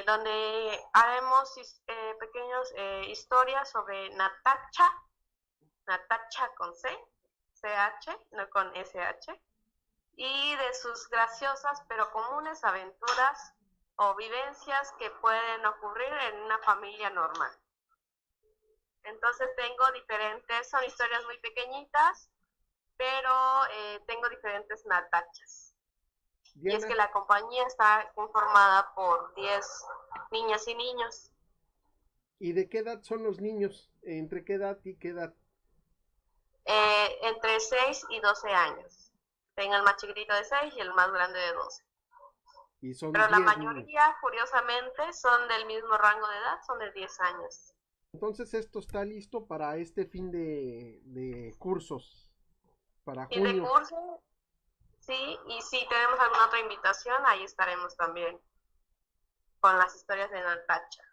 donde haremos pequeñas historias sobre Natacha con C, CH, no con SH, y de sus graciosas pero comunes aventuras o vivencias que pueden ocurrir en una familia normal. Entonces tengo son historias muy pequeñitas, pero tengo diferentes Natachas. Diana. Y es que la compañía está conformada por 10 niñas y niños. ¿Y de qué edad son los niños? ¿Entre qué edad y qué edad? Entre 6 y 12 años. Tengo el más chiquitito de 6 y el más grande de 12. Y son Pero la 10 mayoría, niños. Curiosamente, son del mismo rango de edad, son de 10 años. Entonces esto está listo para este fin de cursos, para Fin de junio. curso, sí, y si tenemos alguna otra invitación, ahí estaremos también con las historias de Natacha.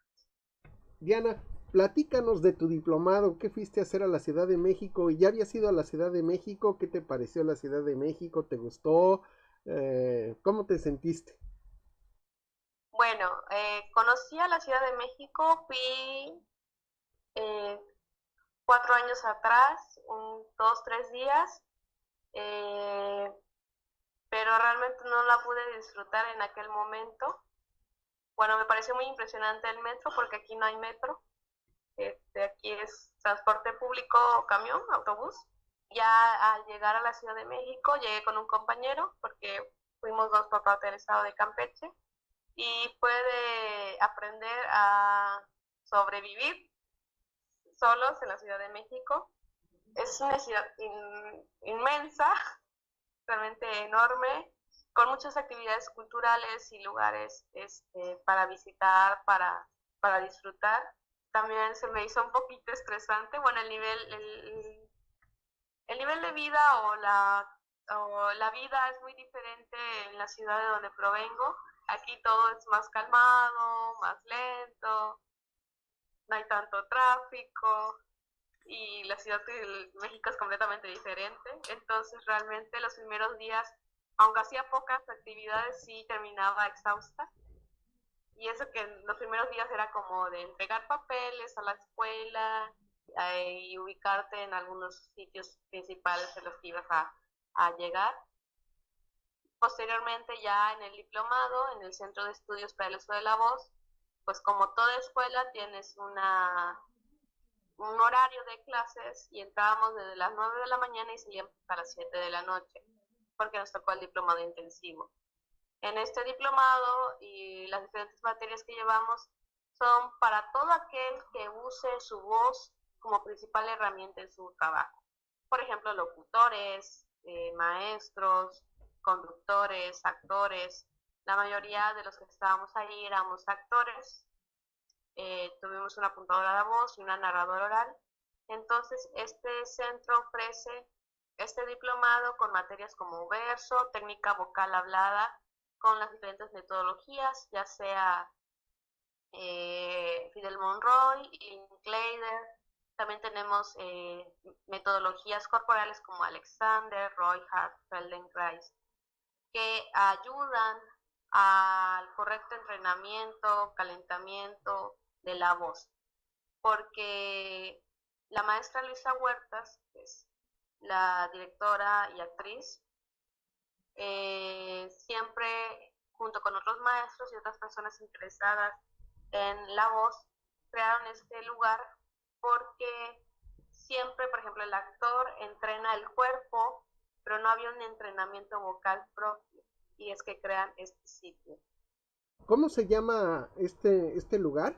Diana, platícanos de tu diplomado. ¿Qué fuiste a hacer a la Ciudad de México? ¿Ya habías ido a la Ciudad de México? ¿Qué te pareció la Ciudad de México? ¿Te gustó? ¿Cómo te sentiste? Bueno, conocí a la Ciudad de México, fui 4 años atrás, 2, 3 días, pero realmente no la pude disfrutar en aquel momento. Bueno, me pareció muy impresionante el metro, porque aquí no hay metro. Aquí es transporte público, camión, autobús. Ya al llegar a la Ciudad de México, llegué con un compañero, porque fuimos 2 por parte del estado de Campeche, y fue de aprender a sobrevivir solos en la Ciudad de México. Es una ciudad inmensa, realmente enorme, con muchas actividades culturales y lugares para visitar, para disfrutar. También se me hizo un poquito estresante, bueno, el nivel de vida o la vida es muy diferente en la ciudad de donde provengo. Aquí todo es más calmado, más lento, no hay tanto tráfico, y la Ciudad de México es completamente diferente. Entonces realmente los primeros días, aunque hacía pocas actividades, sí terminaba exhausta. Y eso que los primeros días era como de entregar papeles a la escuela y ubicarte en algunos sitios principales en los que ibas a llegar. Posteriormente, ya en el diplomado, en el Centro de Estudios para el Uso de la Voz, pues como toda escuela tienes un horario de clases, y entrábamos desde las 9 de la mañana y salíamos hasta las 7 de la noche, porque nos tocó el diplomado intensivo. En este diplomado y las diferentes materias que llevamos son para todo aquel que use su voz como principal herramienta en su trabajo. Por ejemplo, locutores, maestros, conductores, actores. La mayoría de los que estábamos ahí éramos actores. Tuvimos una apuntadora de voz y una narradora oral. Entonces, este centro ofrece este diplomado con materias como verso, técnica vocal hablada, con las diferentes metodologías, ya sea Fidel Monroy, Linklater. También tenemos metodologías corporales como Alexander, Roy Hart, Feldenkrais, que ayudan al correcto entrenamiento, calentamiento de la voz. Porque la maestra Luisa Huertas, que es la directora y actriz, siempre junto con otros maestros y otras personas interesadas en la voz, crearon este lugar porque siempre, por ejemplo, el actor entrena el cuerpo, pero no había un entrenamiento vocal propio, y es que crean este sitio. ¿Cómo se llama este lugar?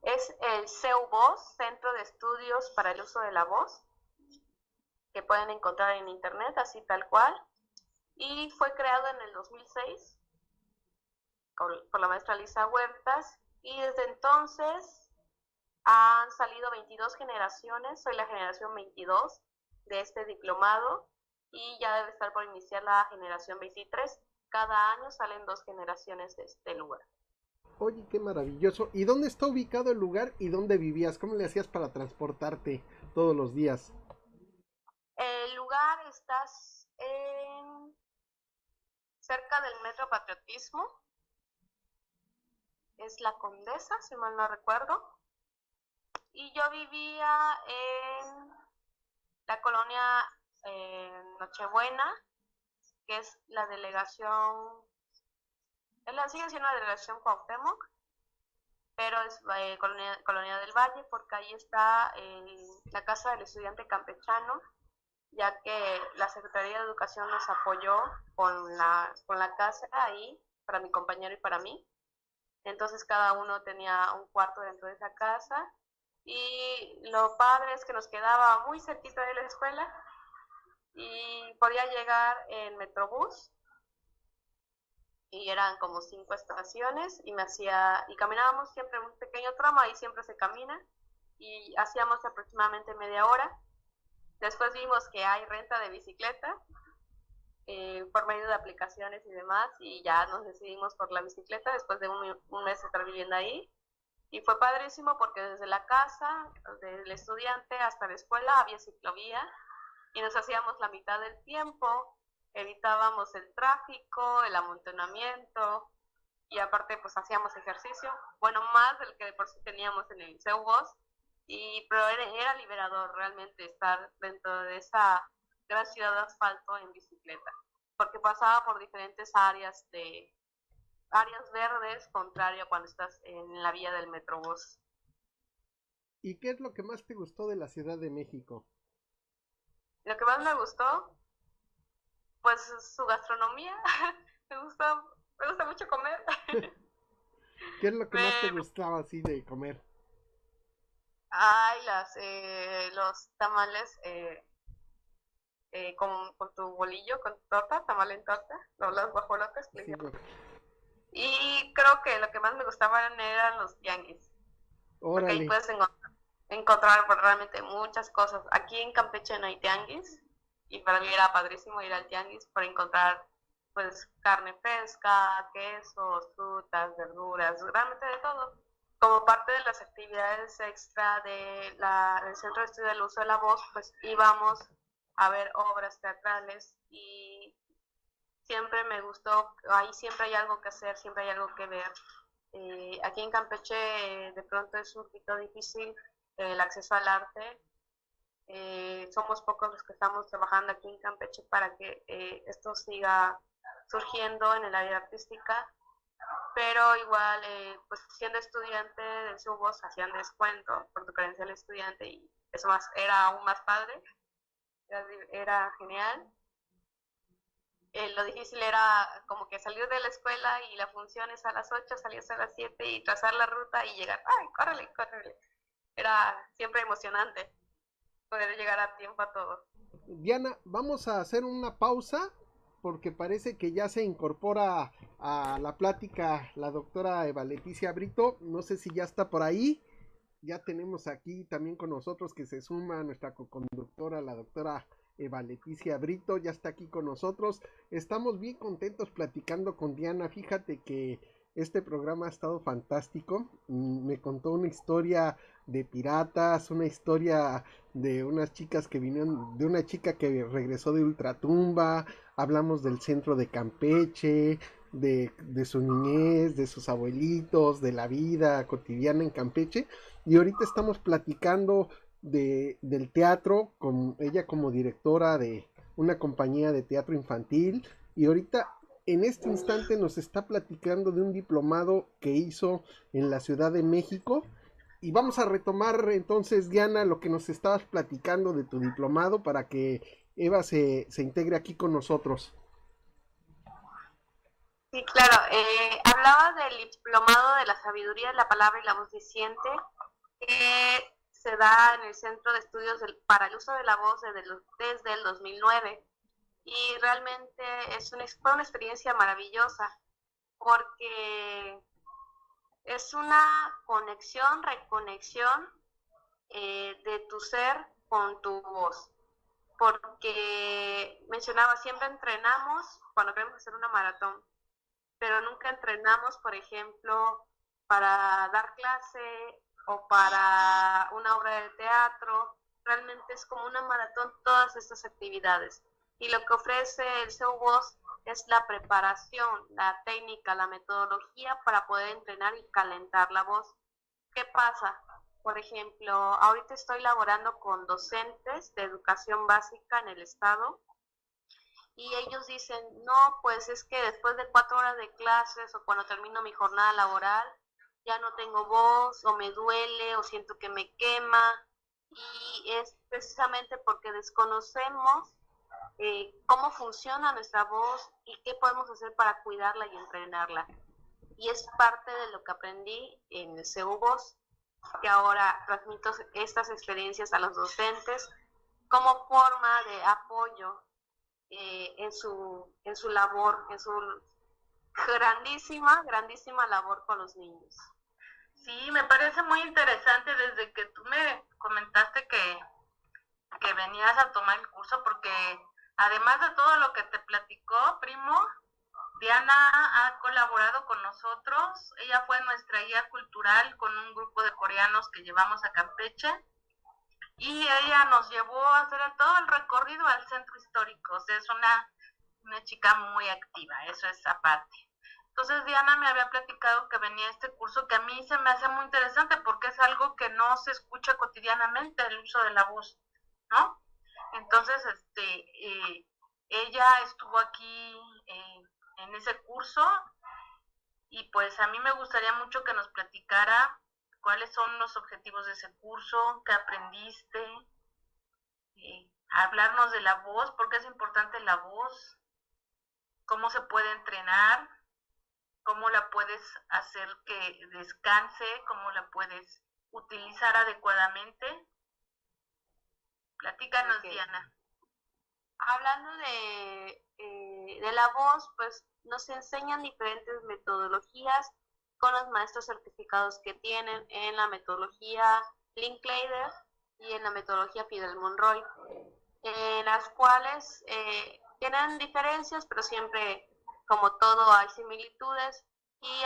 Es el CEU-Voz, Centro de Estudios para el Uso de la Voz, que pueden encontrar en internet, así tal cual, y fue creado en el 2006 por la maestra Lisa Huertas, y desde entonces han salido 22 generaciones, soy la generación 22 de este diplomado, y ya debe estar por iniciar la generación 23. Cada año salen 2 generaciones de este lugar. Oye, qué maravilloso. ¿Y dónde está ubicado el lugar y dónde vivías? ¿Cómo le hacías para transportarte todos los días? El lugar está cerca del Metro Patriotismo, es la Condesa, si mal no recuerdo, y yo vivía en la colonia Nochebuena, que es la delegación, sigue siendo la delegación Cuauhtémoc, pero es colonia del Valle, porque ahí está la casa del estudiante campechano, ya que la Secretaría de Educación nos apoyó con la casa ahí, para mi compañero y para mí. Entonces cada uno tenía un cuarto dentro de esa casa, y lo padre es que nos quedaba muy cerquita de la escuela y podía llegar en Metrobús, y eran como 5 estaciones, y caminábamos siempre un pequeño tramo, ahí siempre se camina, y hacíamos aproximadamente media hora. Después vimos que hay renta de bicicleta por medio de aplicaciones y demás, y ya nos decidimos por la bicicleta después de un mes de estar viviendo ahí. Y fue padrísimo porque desde la casa del estudiante hasta la escuela había ciclovía, y nos hacíamos la mitad del tiempo, evitábamos el tráfico, el amontonamiento, y aparte pues hacíamos ejercicio, bueno, más del que de por sí teníamos en el CEU-Voz, pero era liberador realmente estar dentro de esa gran ciudad de asfalto en bicicleta, porque pasaba por diferentes áreas verdes, contrario a cuando estás en la vía del Metrobús. ¿Y qué es lo que más te gustó de la Ciudad de México? Lo que más me gustó, pues su gastronomía. me gusta mucho comer. ¿Qué es lo que más te gustaba así de comer? Ay, los tamales con tu bolillo, con tu torta, tamal en torta, no, las guajolotas. Sí, y creo que lo que más me gustaban eran los tianguis, porque ahí órale. puedes encontrar pues, realmente muchas cosas. Aquí en Campeche no hay tianguis, y para mí era padrísimo ir al tianguis para encontrar pues carne fresca, quesos, frutas, verduras, realmente de todo. Como parte de las actividades extra del Centro de Estudio del Uso de la Voz, pues íbamos a ver obras teatrales, y siempre me gustó, ahí siempre hay algo que hacer, siempre hay algo que ver. Aquí en Campeche de pronto es un poquito difícil el acceso al arte. Somos pocos los que estamos trabajando aquí en Campeche para que esto siga surgiendo en el área artística, pero igual, pues siendo estudiante del CEU-Voz hacían descuento por tu credencial de estudiante, y eso era aún más padre, era genial. Lo difícil era como que salir de la escuela y la función es a las 8, salías a las 7 y trazar la ruta y llegar, ¡ay, córrele, córrele! Era siempre emocionante poder llegar a tiempo a todo. Diana, vamos a hacer una pausa porque parece que ya se incorpora a la plática la doctora Eva Leticia Brito. No sé si ya está por ahí. Ya tenemos aquí también con nosotros que se suma nuestra coconductora, la doctora Eva Leticia Brito, ya está aquí con nosotros. Estamos bien contentos platicando con Diana. Fíjate que este programa ha estado fantástico. Me contó una historia de piratas, una historia de unas chicas que vinieron, de una chica que regresó de Ultratumba. Hablamos del centro de Campeche, de su niñez, de sus abuelitos, de la vida cotidiana en Campeche. Y ahorita estamos platicando del teatro, con ella como directora de una compañía de teatro infantil, y ahorita en este instante nos está platicando de un diplomado que hizo en la Ciudad de México, Y vamos a retomar entonces, Diana, lo que nos estabas platicando de tu diplomado para que Eva se integre aquí con nosotros. Sí, claro. Hablaba del diplomado de la sabiduría de la palabra y la voz diciente, que se da en el Centro de Estudios para el Uso de la Voz desde el 2009. Y realmente fue una experiencia maravillosa, porque es una conexión, reconexión de tu ser con tu voz. Porque mencionaba, siempre entrenamos cuando queremos hacer una maratón, pero nunca entrenamos, por ejemplo, para dar clase o para una obra de teatro. Realmente es como una maratón todas estas actividades. Y lo que ofrece el CEU Voz es la preparación, la técnica, la metodología para poder entrenar y calentar la voz. ¿Qué pasa? Por ejemplo, ahorita estoy laborando con docentes de educación básica en el estado y ellos dicen, no, pues es que después de 4 horas de clases o cuando termino mi jornada laboral, ya no tengo voz o me duele o siento que me quema, y es precisamente porque desconocemos cómo funciona nuestra voz y qué podemos hacer para cuidarla y entrenarla. Y es parte de lo que aprendí en el CEU Voz, que ahora transmito estas experiencias a los docentes como forma de apoyo en su labor, en su grandísima labor con los niños. Sí, me parece muy interesante desde que tú me comentaste que venías a tomar el curso, porque además de todo lo que te platicó, primo, Diana ha colaborado con nosotros. Ella fue nuestra guía cultural con un grupo de coreanos que llevamos a Campeche, y ella nos llevó a hacer todo el recorrido al centro histórico. O sea, es una chica muy activa, eso es aparte. Entonces Diana me había platicado que venía este curso, que a mí se me hace muy interesante porque es algo que no se escucha cotidianamente, el uso de la voz, ¿no? Entonces, ella estuvo aquí en ese curso, y pues a mí me gustaría mucho que nos platicara cuáles son los objetivos de ese curso, qué aprendiste, hablarnos de la voz, por qué es importante la voz, cómo se puede entrenar, cómo la puedes hacer que descanse, cómo la puedes utilizar adecuadamente. Platícanos, okay. Diana. Hablando de la voz, pues nos enseñan diferentes metodologías con los maestros certificados que tienen en la metodología Linklater y en la metodología Fidel Monroy, en las cuales tienen diferencias, pero siempre, como todo, hay similitudes. Y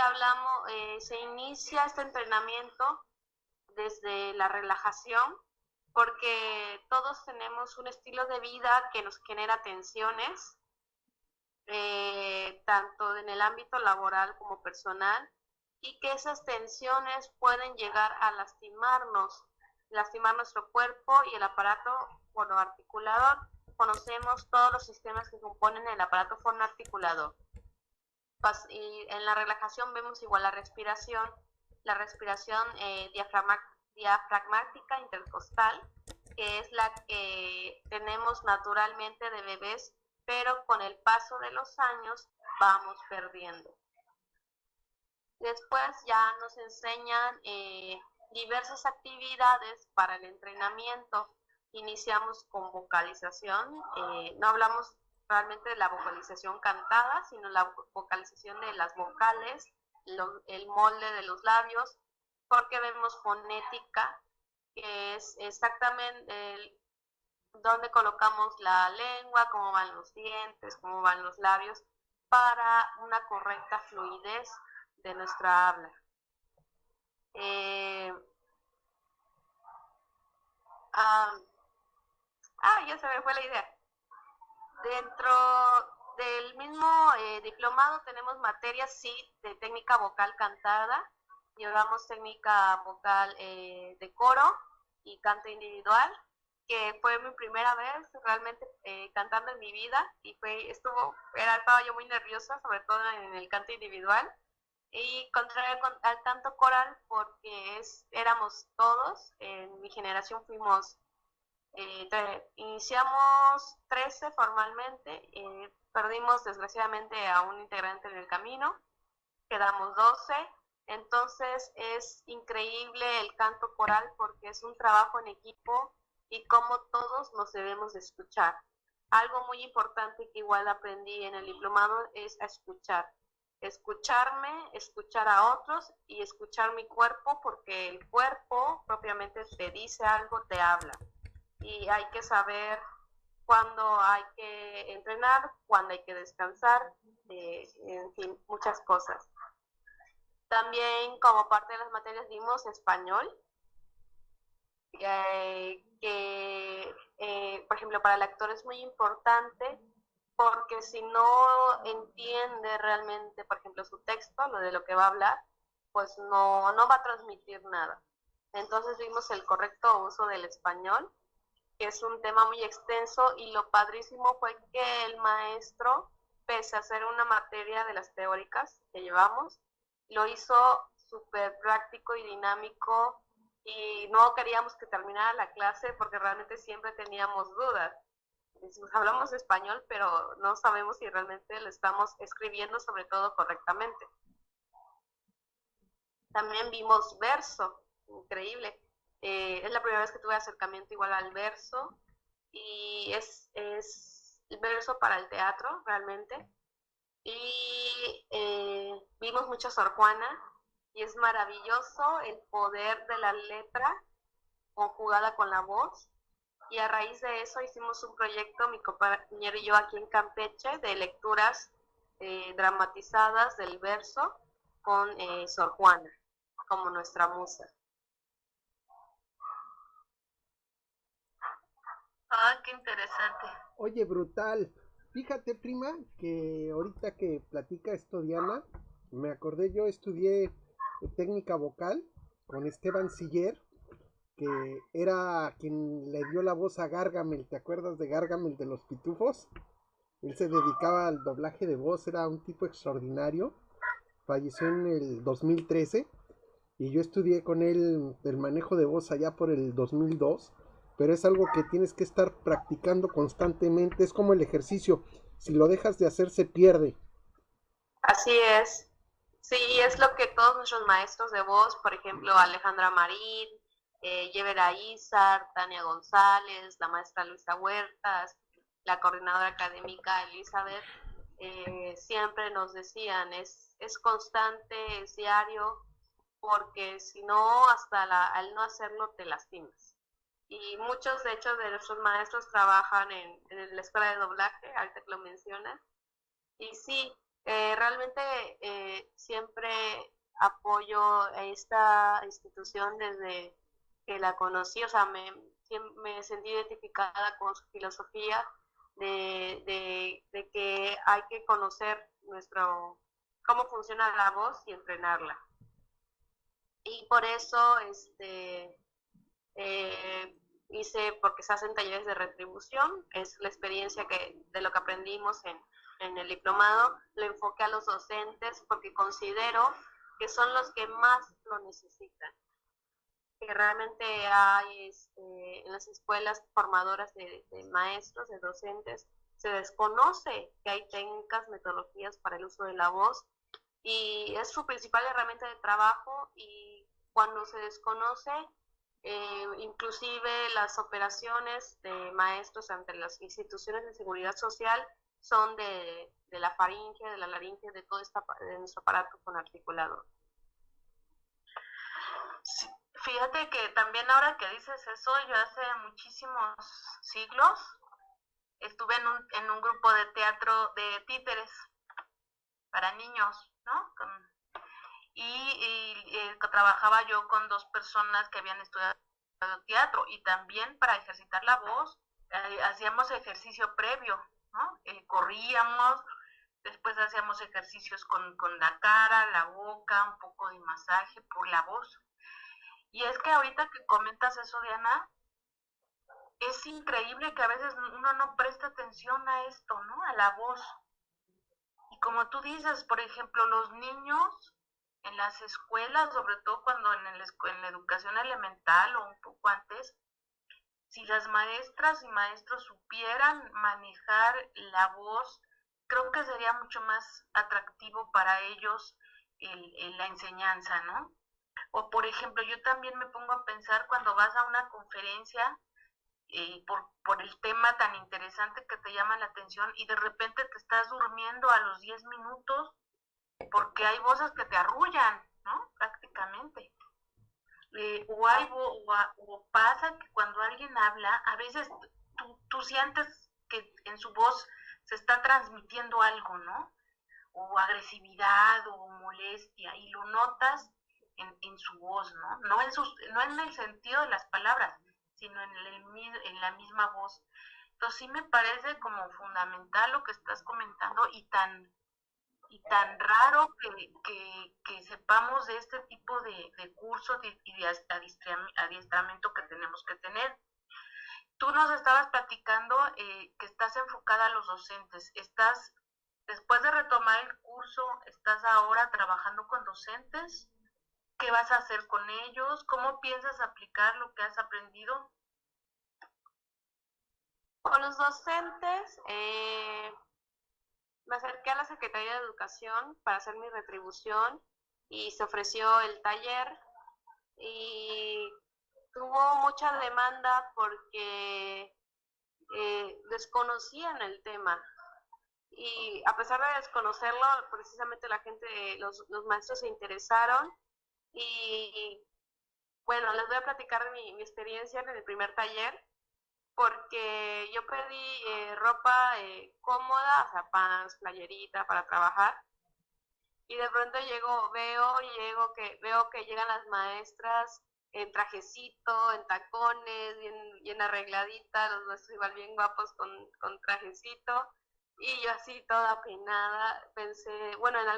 se inicia este entrenamiento desde la relajación, porque todos tenemos un estilo de vida que nos genera tensiones, tanto en el ámbito laboral como personal, y que esas tensiones pueden llegar a lastimar nuestro cuerpo y el aparato fonoarticulador. Conocemos todos los sistemas que componen el aparato fonoarticulador. Y en la relajación vemos igual la respiración diafragmática intercostal, que es la que tenemos naturalmente de bebés, pero con el paso de los años vamos perdiendo. Después ya nos enseñan diversas actividades para el entrenamiento. Iniciamos con vocalización, no hablamos realmente de la vocalización cantada, sino la vocalización de las vocales, el molde de los labios, porque vemos fonética, que es exactamente dónde colocamos la lengua, cómo van los dientes, cómo van los labios, para una correcta fluidez de nuestra habla. Ya se me fue la idea. Dentro del mismo diplomado tenemos materias, sí, de técnica vocal cantada. Llevamos técnica vocal de coro y canto individual, que fue mi primera vez realmente cantando en mi vida, y estaba yo muy nerviosa, sobre todo en el canto individual. Y contrario al canto coral, porque éramos todos, en mi generación fuimos, iniciamos 13 formalmente, perdimos desgraciadamente a un integrante en el camino, quedamos 12. Entonces es increíble el canto coral porque es un trabajo en equipo y como todos nos debemos de escuchar. Algo muy importante que igual aprendí en el diplomado es a escuchar. Escucharme, escuchar a otros y escuchar mi cuerpo, porque el cuerpo propiamente te dice algo, te habla. Y hay que saber cuándo hay que entrenar, cuándo hay que descansar, en fin, muchas cosas. También como parte de las materias vimos español, por ejemplo, para el actor es muy importante porque si no entiende realmente, por ejemplo, su texto, lo de lo que va a hablar, pues no va a transmitir nada. Entonces vimos el correcto uso del español, que es un tema muy extenso, y lo padrísimo fue que el maestro, pese a hacer una materia de las teóricas que llevamos, lo hizo súper práctico y dinámico, y no queríamos que terminara la clase porque realmente siempre teníamos dudas. Hablamos español, pero no sabemos si realmente lo estamos escribiendo, sobre todo correctamente. También vimos verso, increíble. Es la primera vez que tuve acercamiento igual al verso, y es el verso para el teatro realmente. Y vimos mucho Sor Juana, y es maravilloso el poder de la letra conjugada con la voz. Y a raíz de eso hicimos un proyecto, mi compañero y yo, aquí en Campeche, de lecturas dramatizadas del verso con Sor Juana como nuestra musa. Ah, qué interesante. Oye, brutal. Fíjate, prima, que ahorita que platica esto Diana, me acordé, yo estudié técnica vocal con Esteban Siller, que era quien le dio la voz a Gargamel. ¿Te acuerdas de Gargamel de los Pitufos? Él se dedicaba al doblaje de voz, era un tipo extraordinario. Falleció en el 2013 y yo estudié con él el manejo de voz allá por el 2002, pero es algo que tienes que estar practicando constantemente, es como el ejercicio, si lo dejas de hacer se pierde. Así es. Sí, es lo que todos nuestros maestros de voz, por ejemplo, Alejandra Marín, Yevera Izar, Tania González, la maestra Luisa Huertas, la coordinadora académica Elizabeth, siempre nos decían, es constante, es diario, porque si no, hasta al no hacerlo te lastimas. Y muchos, de hecho, de nuestros maestros trabajan en la escuela de doblaje, ahorita que lo mencionas. Y sí, realmente siempre apoyo a esta institución desde que la conocí. O sea, me sentí identificada con su filosofía de que hay que conocer cómo funciona la voz y entrenarla. Y por eso porque se hacen talleres de retribución, es la experiencia de lo que aprendimos en el diplomado, lo enfoqué a los docentes porque considero que son los que más lo necesitan. Que realmente hay en las escuelas formadoras de maestros, de docentes, se desconoce que hay técnicas, metodologías para el uso de la voz, y es su principal herramienta de trabajo, y cuando se desconoce, inclusive las operaciones de maestros ante las instituciones de seguridad social son de la faringe, de la laringe, de todo de nuestro aparato con articulado. Sí, fíjate que también ahora que dices eso, yo hace muchísimos siglos estuve en un grupo de teatro de títeres para niños, ¿no? Y trabajaba yo con 2 personas que habían estudiado teatro, y también para ejercitar la voz hacíamos ejercicio previo, ¿no? Corríamos, después hacíamos ejercicios con la cara, la boca, un poco de masaje por la voz. Y es que ahorita que comentas eso, Diana, es increíble que a veces uno no presta atención a esto, ¿no? A la voz. Y como tú dices, por ejemplo, los niños en las escuelas, sobre todo cuando en la educación elemental o un poco antes, si las maestras y maestros supieran manejar la voz, creo que sería mucho más atractivo para ellos la enseñanza, ¿no? O por ejemplo, yo también me pongo a pensar cuando vas a una conferencia por el tema tan interesante que te llama la atención y de repente te estás durmiendo a los 10 minutos porque hay voces que te arrullan, ¿no? Prácticamente. O pasa que cuando alguien habla, a veces tú sientes que en su voz se está transmitiendo algo, ¿no? O agresividad o molestia, y lo notas en su voz, ¿no? No en el sentido de las palabras, sino en la misma voz. Entonces sí me parece como fundamental lo que estás comentando y tan raro que sepamos de este tipo de cursos y de adiestramiento que tenemos que tener. Tú nos estabas platicando que estás enfocada a los docentes. Después de retomar el curso, ¿estás ahora trabajando con docentes? ¿Qué vas a hacer con ellos? ¿Cómo piensas aplicar lo que has aprendido? Con los docentes, me acerqué a la Secretaría de Educación para hacer mi retribución y se ofreció el taller y tuvo mucha demanda porque desconocían el tema. Y a pesar de desconocerlo, precisamente los maestros se interesaron y bueno, les voy a platicar mi experiencia en el primer taller, porque yo pedí ropa cómoda, o sea, pants, playerita para trabajar, y de pronto veo que llegan las maestras en trajecito, en tacones, bien arregladitas, los maestros igual bien guapos con trajecito, y yo así toda peinada, pensé, bueno, en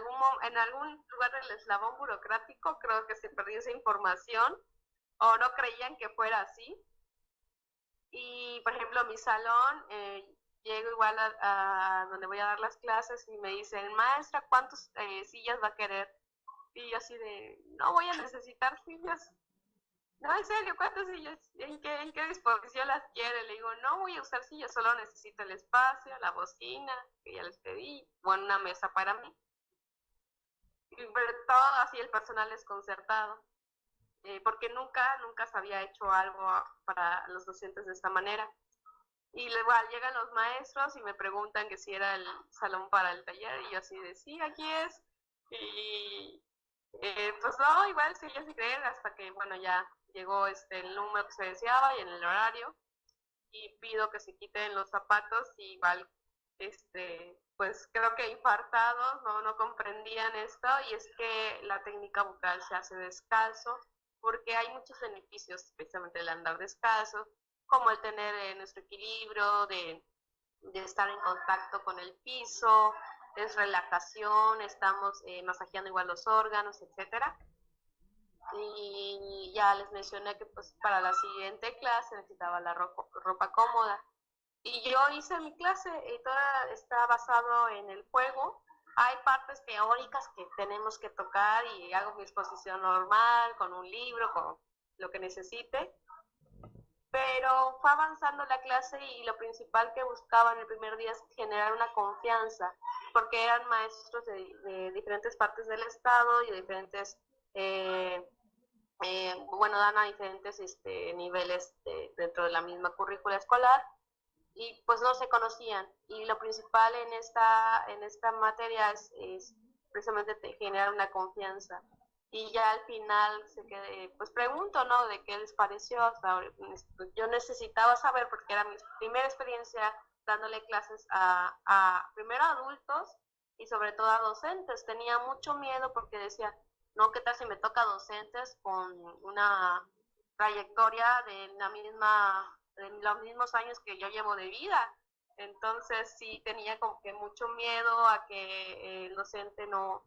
algún lugar del eslabón burocrático creo que se perdió esa información, o no creían que fuera así. Y, por ejemplo, mi salón, llego igual a donde voy a dar las clases y me dicen, maestra, ¿cuántas sillas va a querer? Y yo así de, no voy a necesitar sillas. No, en serio, ¿cuántas sillas? En qué disposición las quiere? Le digo, no voy a usar sillas, solo necesito el espacio, la bocina, que ya les pedí, bueno, una mesa para mí. Y todo así el personal desconcertado. Porque nunca se había hecho algo para los docentes de esta manera. Y igual llegan los maestros y me preguntan que si era el salón para el taller, y yo así de, sí, aquí es. Y pues no, igual seguía sin creer hasta que, bueno, ya llegó el número que se deseaba y en el horario, y pido que se quiten los zapatos, y igual, pues creo que infartados, no comprendían esto, y es que la técnica bucal se hace descalzo, porque hay muchos beneficios, especialmente el andar descalzo, como el tener nuestro equilibrio, de estar en contacto con el piso, es relajación, estamos masajeando igual los órganos, etcétera. Y ya les mencioné que pues para la siguiente clase necesitaba la ropa cómoda. Y yo hice mi clase y toda está basado en el juego. Hay partes teóricas que tenemos que tocar y hago mi exposición normal, con un libro, con lo que necesite. Pero fue avanzando la clase y lo principal que buscaba en el primer día es generar una confianza, porque eran maestros de diferentes partes del estado y de diferentes, bueno, dan a diferentes niveles dentro de la misma currícula escolar, y pues no se conocían, y lo principal en esta materia es precisamente generar una confianza. Y ya al final pues pregunto, ¿no? De qué les pareció. O sea, yo necesitaba saber porque era mi primera experiencia dándole clases primero a adultos y sobre todo a docentes. Tenía mucho miedo porque decía, no, ¿qué tal si me toca docentes con una trayectoria de los mismos años que yo llevo de vida? Entonces sí tenía como que mucho miedo a que el docente no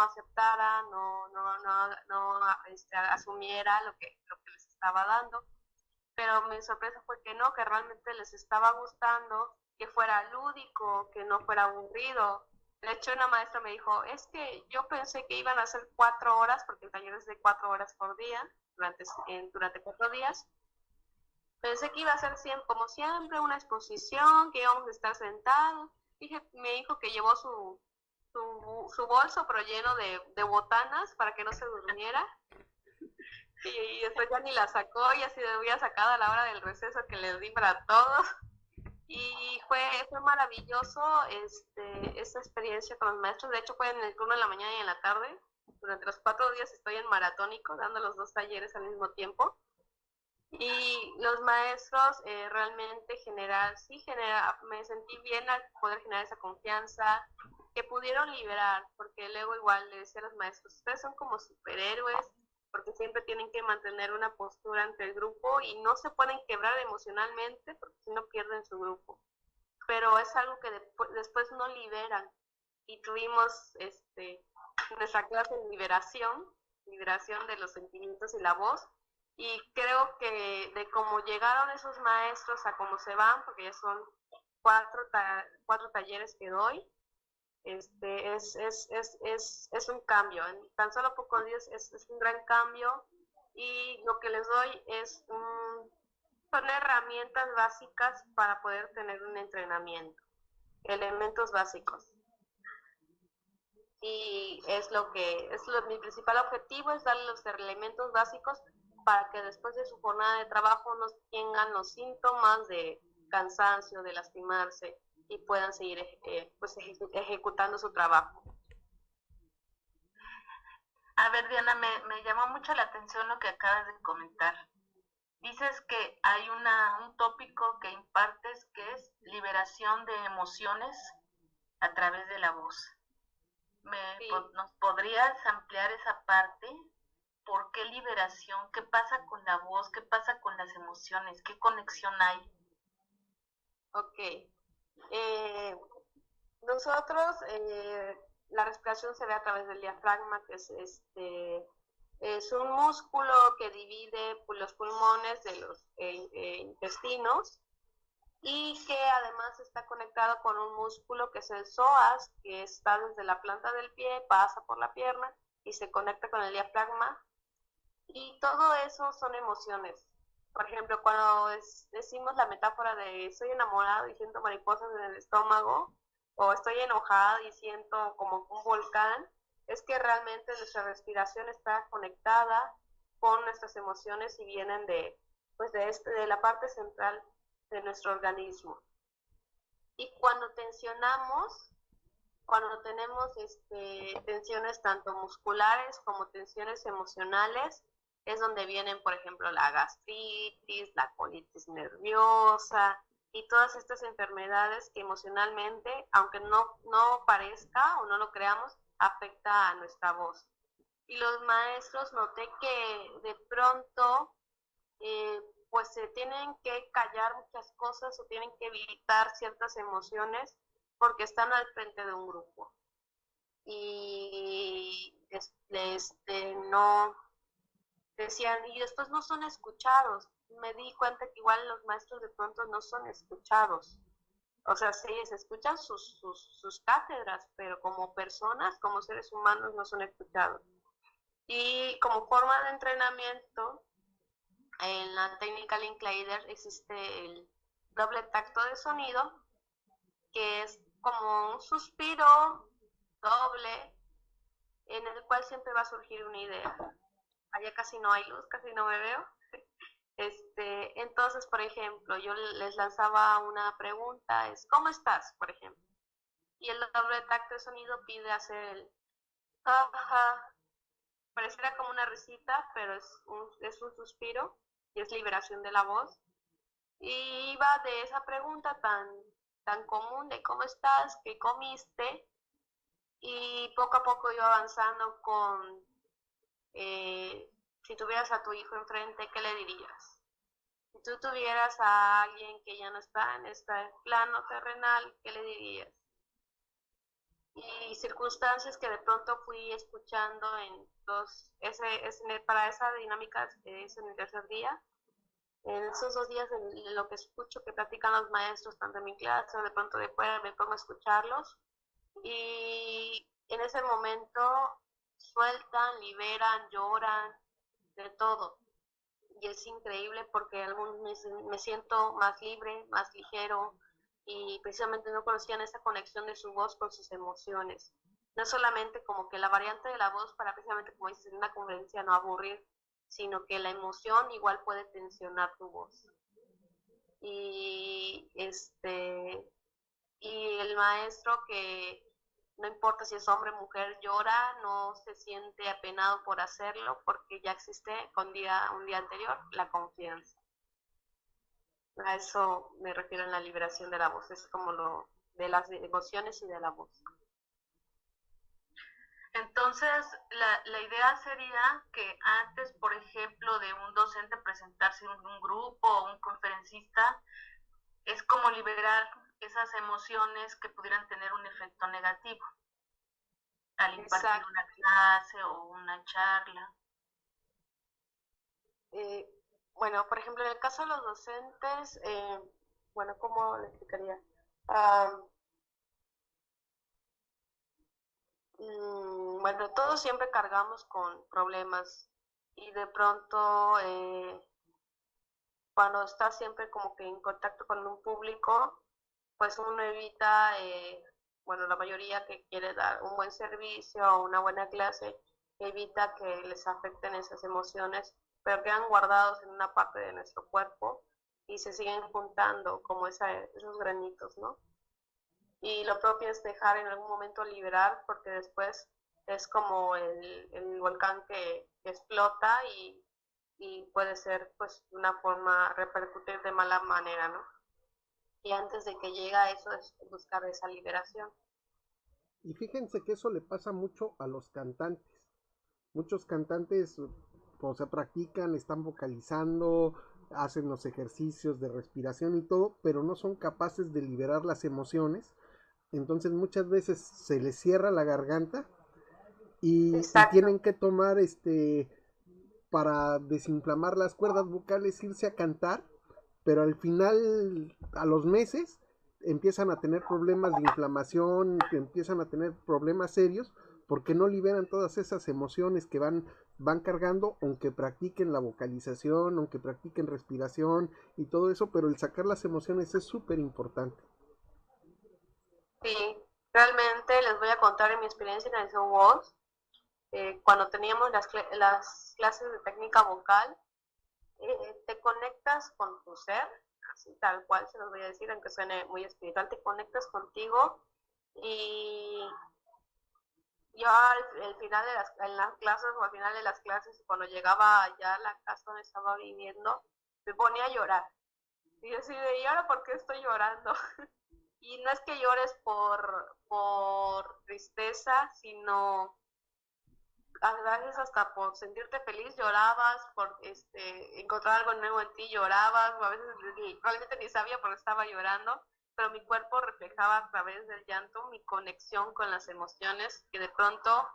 aceptara, asumiera lo que les estaba dando. Pero mi sorpresa fue que no, que realmente les estaba gustando, que fuera lúdico, que no fuera aburrido. De hecho, una maestra me dijo, es que yo pensé que iban a ser 4 horas, porque el taller es de 4 horas por día, durante 4 días. Pensé que iba a ser como siempre, una exposición, que íbamos a estar sentados. Me dijo que llevó su bolso, pero lleno de botanas para que no se durmiera. Y después ya ni la sacó, ya se había sacado a la hora del receso que les di para todos. Y fue maravilloso esta experiencia con los maestros. De hecho, fue en el turno de la mañana y en la tarde. Durante los 4 días estoy en maratónico, dando los 2 talleres al mismo tiempo. Y los maestros realmente me sentí bien al poder generar esa confianza, que pudieron liberar, porque luego igual le decía a los maestros, ustedes son como superhéroes, porque siempre tienen que mantener una postura ante el grupo y no se pueden quebrar emocionalmente, porque si no pierden su grupo. Pero es algo que después no liberan. Y tuvimos nuestra clase de liberación de los sentimientos y la voz. Y creo que de cómo llegaron esos maestros a cómo se van, porque ya son 4 talleres que doy, es un cambio. En tan solo pocos días es un gran cambio, y lo que les doy son herramientas básicas para poder tener un entrenamiento, elementos básicos. Y mi principal objetivo es darle los elementos básicos para que después de su jornada de trabajo no tengan los síntomas de cansancio, de lastimarse, y puedan seguir ejecutando su trabajo. A ver, Diana, me llamó mucho la atención lo que acabas de comentar. Dices que hay un tópico que impartes que es liberación de emociones a través de la voz. Sí. ¿Nos podrías ampliar esa parte? ¿Por qué liberación? ¿Qué pasa con la voz? ¿Qué pasa con las emociones? ¿Qué conexión hay? Ok. Nosotros, la respiración se ve a través del diafragma, que es un músculo que divide los pulmones de los intestinos, y que además está conectado con un músculo que es el psoas, que está desde la planta del pie, pasa por la pierna y se conecta con el diafragma. Y todo eso son emociones. Por ejemplo, cuando decimos la metáfora de estoy enamorado y siento mariposas en el estómago, o estoy enojada y siento como un volcán, es que realmente nuestra respiración está conectada con nuestras emociones y vienen de la parte central de nuestro organismo. Y cuando tensionamos, cuando tenemos tensiones tanto musculares como tensiones emocionales, es donde vienen, por ejemplo, la gastritis, la colitis nerviosa y todas estas enfermedades que emocionalmente, aunque no parezca o no lo creamos, afecta a nuestra voz. Y los maestros noté que de pronto pues se tienen que callar muchas cosas o tienen que evitar ciertas emociones porque están al frente de un grupo. Y no decían, y después no son escuchados. Me di cuenta que igual los maestros de pronto no son escuchados. O sea, sí, se escuchan sus cátedras, pero como personas, como seres humanos, no son escuchados. Y como forma de entrenamiento, en la técnica Linklater existe el doble tacto de sonido, que es como un suspiro doble en el cual siempre va a surgir una idea. Allá casi no hay luz, casi no me veo. Entonces, por ejemplo, yo les lanzaba una pregunta, ¿cómo estás? Por ejemplo. Y el doble tacto de sonido pide hacer el jaja. Pareciera como una risita, pero es un suspiro y es liberación de la voz. Y iba de esa pregunta tan común de ¿cómo estás? ¿Qué comiste? Y poco a poco iba avanzando con si tuvieras a tu hijo enfrente, ¿qué le dirías? Si tú tuvieras a alguien que ya no está en este plano terrenal, ¿qué le dirías? Y circunstancias que de pronto fui escuchando para esa dinámica es en el tercer día. En esos 2 días, lo que escucho que platican los maestros, tanto en mi clase o de pronto de fuera, me pongo a escucharlos. y en ese momento sueltan, liberan, lloran, de todo. Y es increíble porque me siento más libre, más ligero y precisamente no conocían esa conexión de su voz con sus emociones. No solamente como que la variante de la voz para precisamente, como dices, en una conferencia no aburrir, sino que la emoción igual puede tensionar tu voz. Y y el maestro que no importa si es hombre o mujer llora, no se siente apenado por hacerlo porque ya existe un día anterior la confianza. A eso me refiero en la liberación de la voz, es como lo de las emociones y de la voz. Entonces, la idea sería que antes, por ejemplo, de un docente presentarse en un grupo o un conferencista, es como liberar esas emociones que pudieran tener un efecto negativo al impartir Exacto. una clase o una charla. Bueno, por ejemplo, en el caso de los docentes, bueno, ¿cómo le explicaría? Ah, bueno, todos siempre cargamos con problemas y de pronto cuando estás siempre como que en contacto con un público, pues uno evita, bueno, la mayoría que quiere dar un buen servicio o una buena clase, evita que les afecten esas emociones, pero quedan guardados en una parte de nuestro cuerpo y se siguen juntando como esos granitos, ¿no? Y lo propio es dejar en algún momento liberar, porque después es como el volcán que explota y puede ser pues una forma repercutir de mala manera, ¿no? Y antes de que llegue a eso es buscar esa liberación. Y fíjense que eso le pasa mucho a los cantantes. Muchos cantantes, o sea, practican, están vocalizando, hacen los ejercicios de respiración y todo, pero no son capaces de liberar las emociones. Entonces muchas veces se les cierra la garganta y Exacto. tienen que tomar para desinflamar las cuerdas vocales, irse a cantar, pero al final, a los meses, empiezan a tener problemas de inflamación, que empiezan a tener problemas serios, porque no liberan todas esas emociones que van cargando, aunque practiquen la vocalización, aunque practiquen respiración y todo eso, pero el sacar las emociones es súper importante. Sí, realmente les voy a contar en mi experiencia en el Show Voz. Cuando teníamos las clases de técnica vocal, te conectas con tu ser, así tal cual se los voy a decir, aunque suene muy espiritual, te conectas contigo y yo al final en las clases o al final de las clases, cuando llegaba ya a la casa donde estaba viviendo, me ponía a llorar. Y yo así de, ¿y ahora por qué estoy llorando? Y no es que llores por tristeza, sino a veces hasta por sentirte feliz llorabas, por encontrar algo nuevo en ti llorabas, o a veces probablemente ni sabía por qué estaba llorando, pero mi cuerpo reflejaba a través del llanto mi conexión con las emociones que de pronto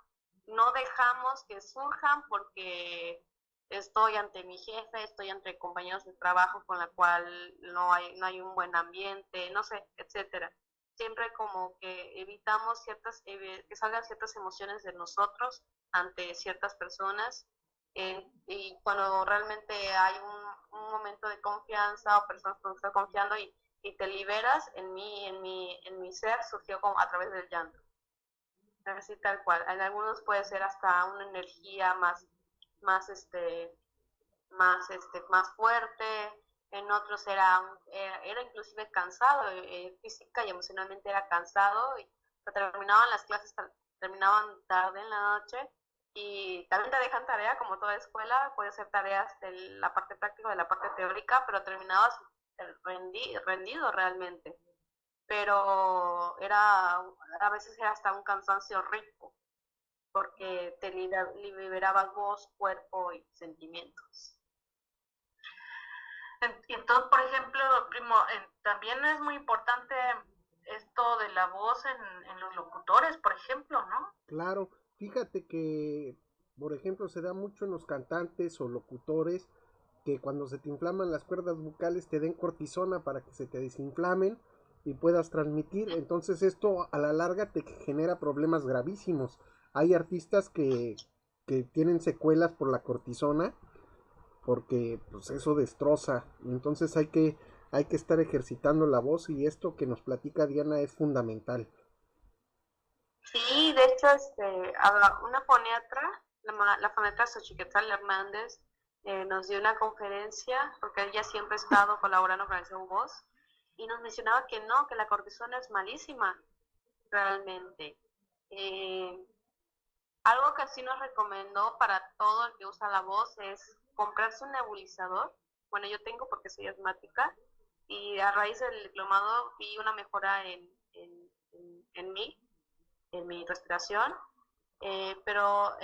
no dejamos que surjan porque estoy ante mi jefe, estoy ante compañeros de trabajo con la cual no hay un buen ambiente, no sé, etcétera. Siempre como que evitamos que salgan ciertas emociones de nosotros ante ciertas personas, y cuando realmente hay un momento de confianza o personas con las que estás confiando y te liberas, en mi ser surgió como a través del llanto, así tal cual. En algunos puede ser hasta una energía más, más fuerte, en otros era inclusive cansado, física y emocionalmente era cansado, y terminaban las clases, terminaban tarde en la noche, y también te dejan tarea, como toda escuela, puede ser tareas de la parte práctica, de la parte teórica, pero terminabas rendido realmente. Pero a veces era hasta un cansancio rico, porque te liberabas voz, cuerpo y sentimientos. Entonces, por ejemplo, primo, también es muy importante esto de la voz en los locutores, por ejemplo, ¿no? Claro, fíjate que, por ejemplo, se da mucho en los cantantes o locutores que cuando se te inflaman las cuerdas vocales te den cortisona para que se te desinflamen y puedas transmitir. Entonces esto a la larga te genera problemas gravísimos. Hay artistas que tienen secuelas por la cortisona, porque pues eso destroza. Entonces hay que estar ejercitando la voz, y esto que nos platica Diana es fundamental. Sí, de hecho, una foniatra, la foniatra Xochiquetzal Hernández, nos dio una conferencia, porque ella siempre ha estado colaborando con el Show Voz, y nos mencionaba que no, que la cortisona es malísima, realmente. Algo que sí nos recomendó para todo el que usa la voz es comprarse un nebulizador. Bueno, yo tengo porque soy asmática, y a raíz del diplomado vi una mejora en mí, en mi respiración, pero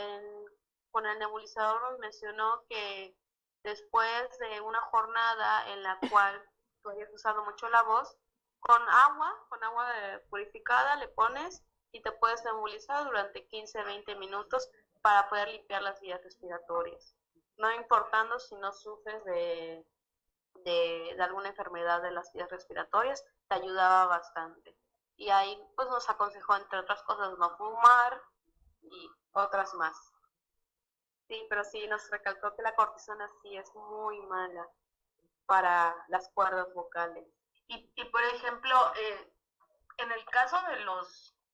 con el nebulizador nos mencionó que después de una jornada en la cual tú hayas usado mucho la voz, con agua purificada le pones y te puedes nebulizar durante 15-20 minutos para poder limpiar las vías respiratorias, no importando si no sufres de alguna enfermedad de las vías respiratorias, te ayudaba bastante. Y ahí pues nos aconsejó, entre otras cosas, no fumar y otras más. Sí, pero sí nos recalcó que la cortisona sí es muy mala para las cuerdas vocales. Y por ejemplo, en el caso de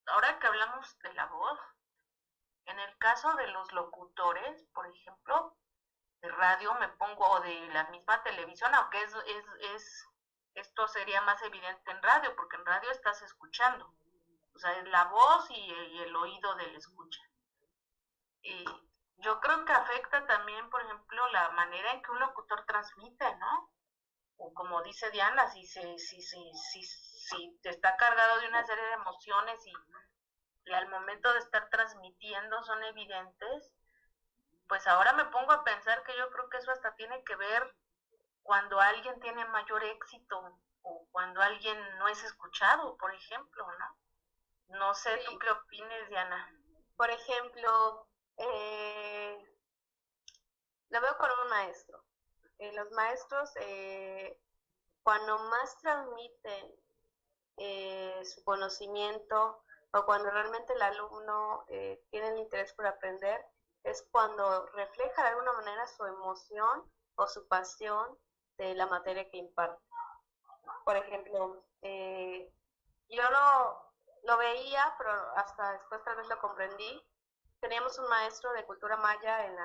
ahora que hablamos de la voz, en el caso de los locutores, por ejemplo, de radio me pongo, o de la misma televisión, aunque esto sería más evidente en radio, porque en radio estás escuchando, o sea, es la voz y el oído del escucha. Y yo creo que afecta también, por ejemplo, la manera en que un locutor transmite, ¿no? O como dice Diana, si está cargado de una serie de emociones y al momento de estar transmitiendo son evidentes, pues ahora me pongo a pensar que yo creo que eso hasta tiene que ver cuando alguien tiene mayor éxito o cuando alguien no es escuchado, por ejemplo, ¿no? No sé, Sí. ¿tú qué opines, Diana? Por ejemplo, lo veo con un maestro. Los maestros, cuando más transmiten su conocimiento, o cuando realmente el alumno tiene el interés por aprender, es cuando refleja de alguna manera su emoción o su pasión de la materia que imparte. Por ejemplo, yo lo veía, pero hasta después tal vez lo comprendí. Teníamos un maestro de cultura maya en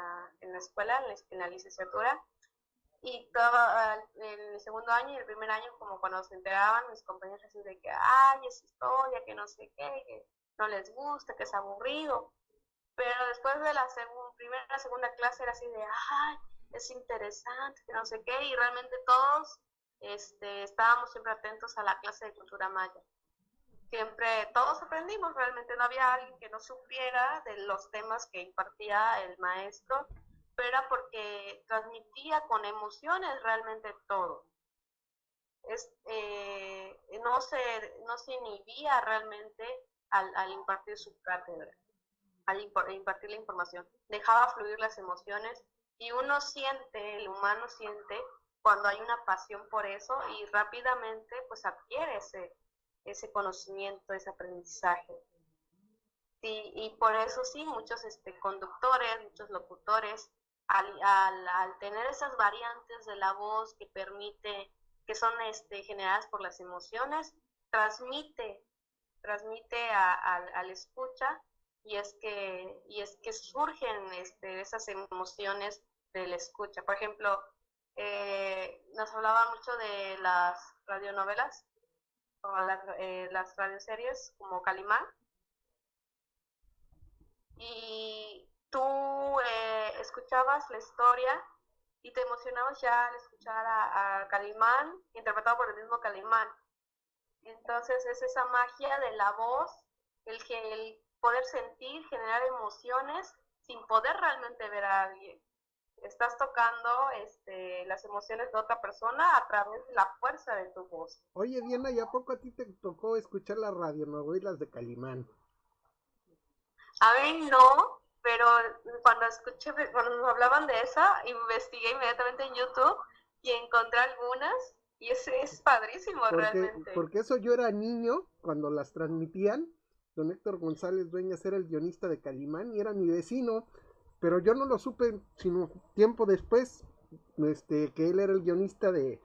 la escuela, en la licenciatura, y en el segundo año y el primer año, como cuando se enteraban mis compañeros así de que, ay, es historia, que no sé qué, que no les gusta, que es aburrido. Pero después de la primera, segunda clase era así de, ay, es interesante, que no sé qué, y realmente todos estábamos siempre atentos a la clase de cultura maya. Siempre, todos aprendimos, realmente no había alguien que no supiera de los temas que impartía el maestro, pero era porque transmitía con emociones realmente todo. No se inhibía realmente al impartir su cátedra, al impartir la información, dejaba fluir las emociones, y uno siente, el humano siente cuando hay una pasión por eso, y rápidamente pues adquiere ese conocimiento, ese aprendizaje. Sí, y por eso sí, muchos conductores, muchos locutores, al tener esas variantes de la voz que son generadas por las emociones, transmite al escucha, y es que surgen esas emociones del escucha. Por ejemplo, nos hablaba mucho de las radionovelas, o las radioseries como Calimán, y tú escuchabas la historia y te emocionabas ya al escuchar a Calimán, interpretado por el mismo Calimán. Entonces es esa magia de la voz, el poder sentir, generar emociones sin poder realmente ver a alguien. Estás tocando las emociones de otra persona a través de la fuerza de tu voz. Oye, Diana, ¿y a poco a ti te tocó escuchar la radionovelas de Calimán? A mí no, pero cuando nos hablaban de esa, investigué inmediatamente en YouTube y encontré algunas, Y ese es padrísimo realmente. Porque eso yo era niño cuando las transmitían. Don Héctor González Dueñas era el guionista de Calimán y era mi vecino, pero yo no lo supe sino tiempo después, que él era el guionista de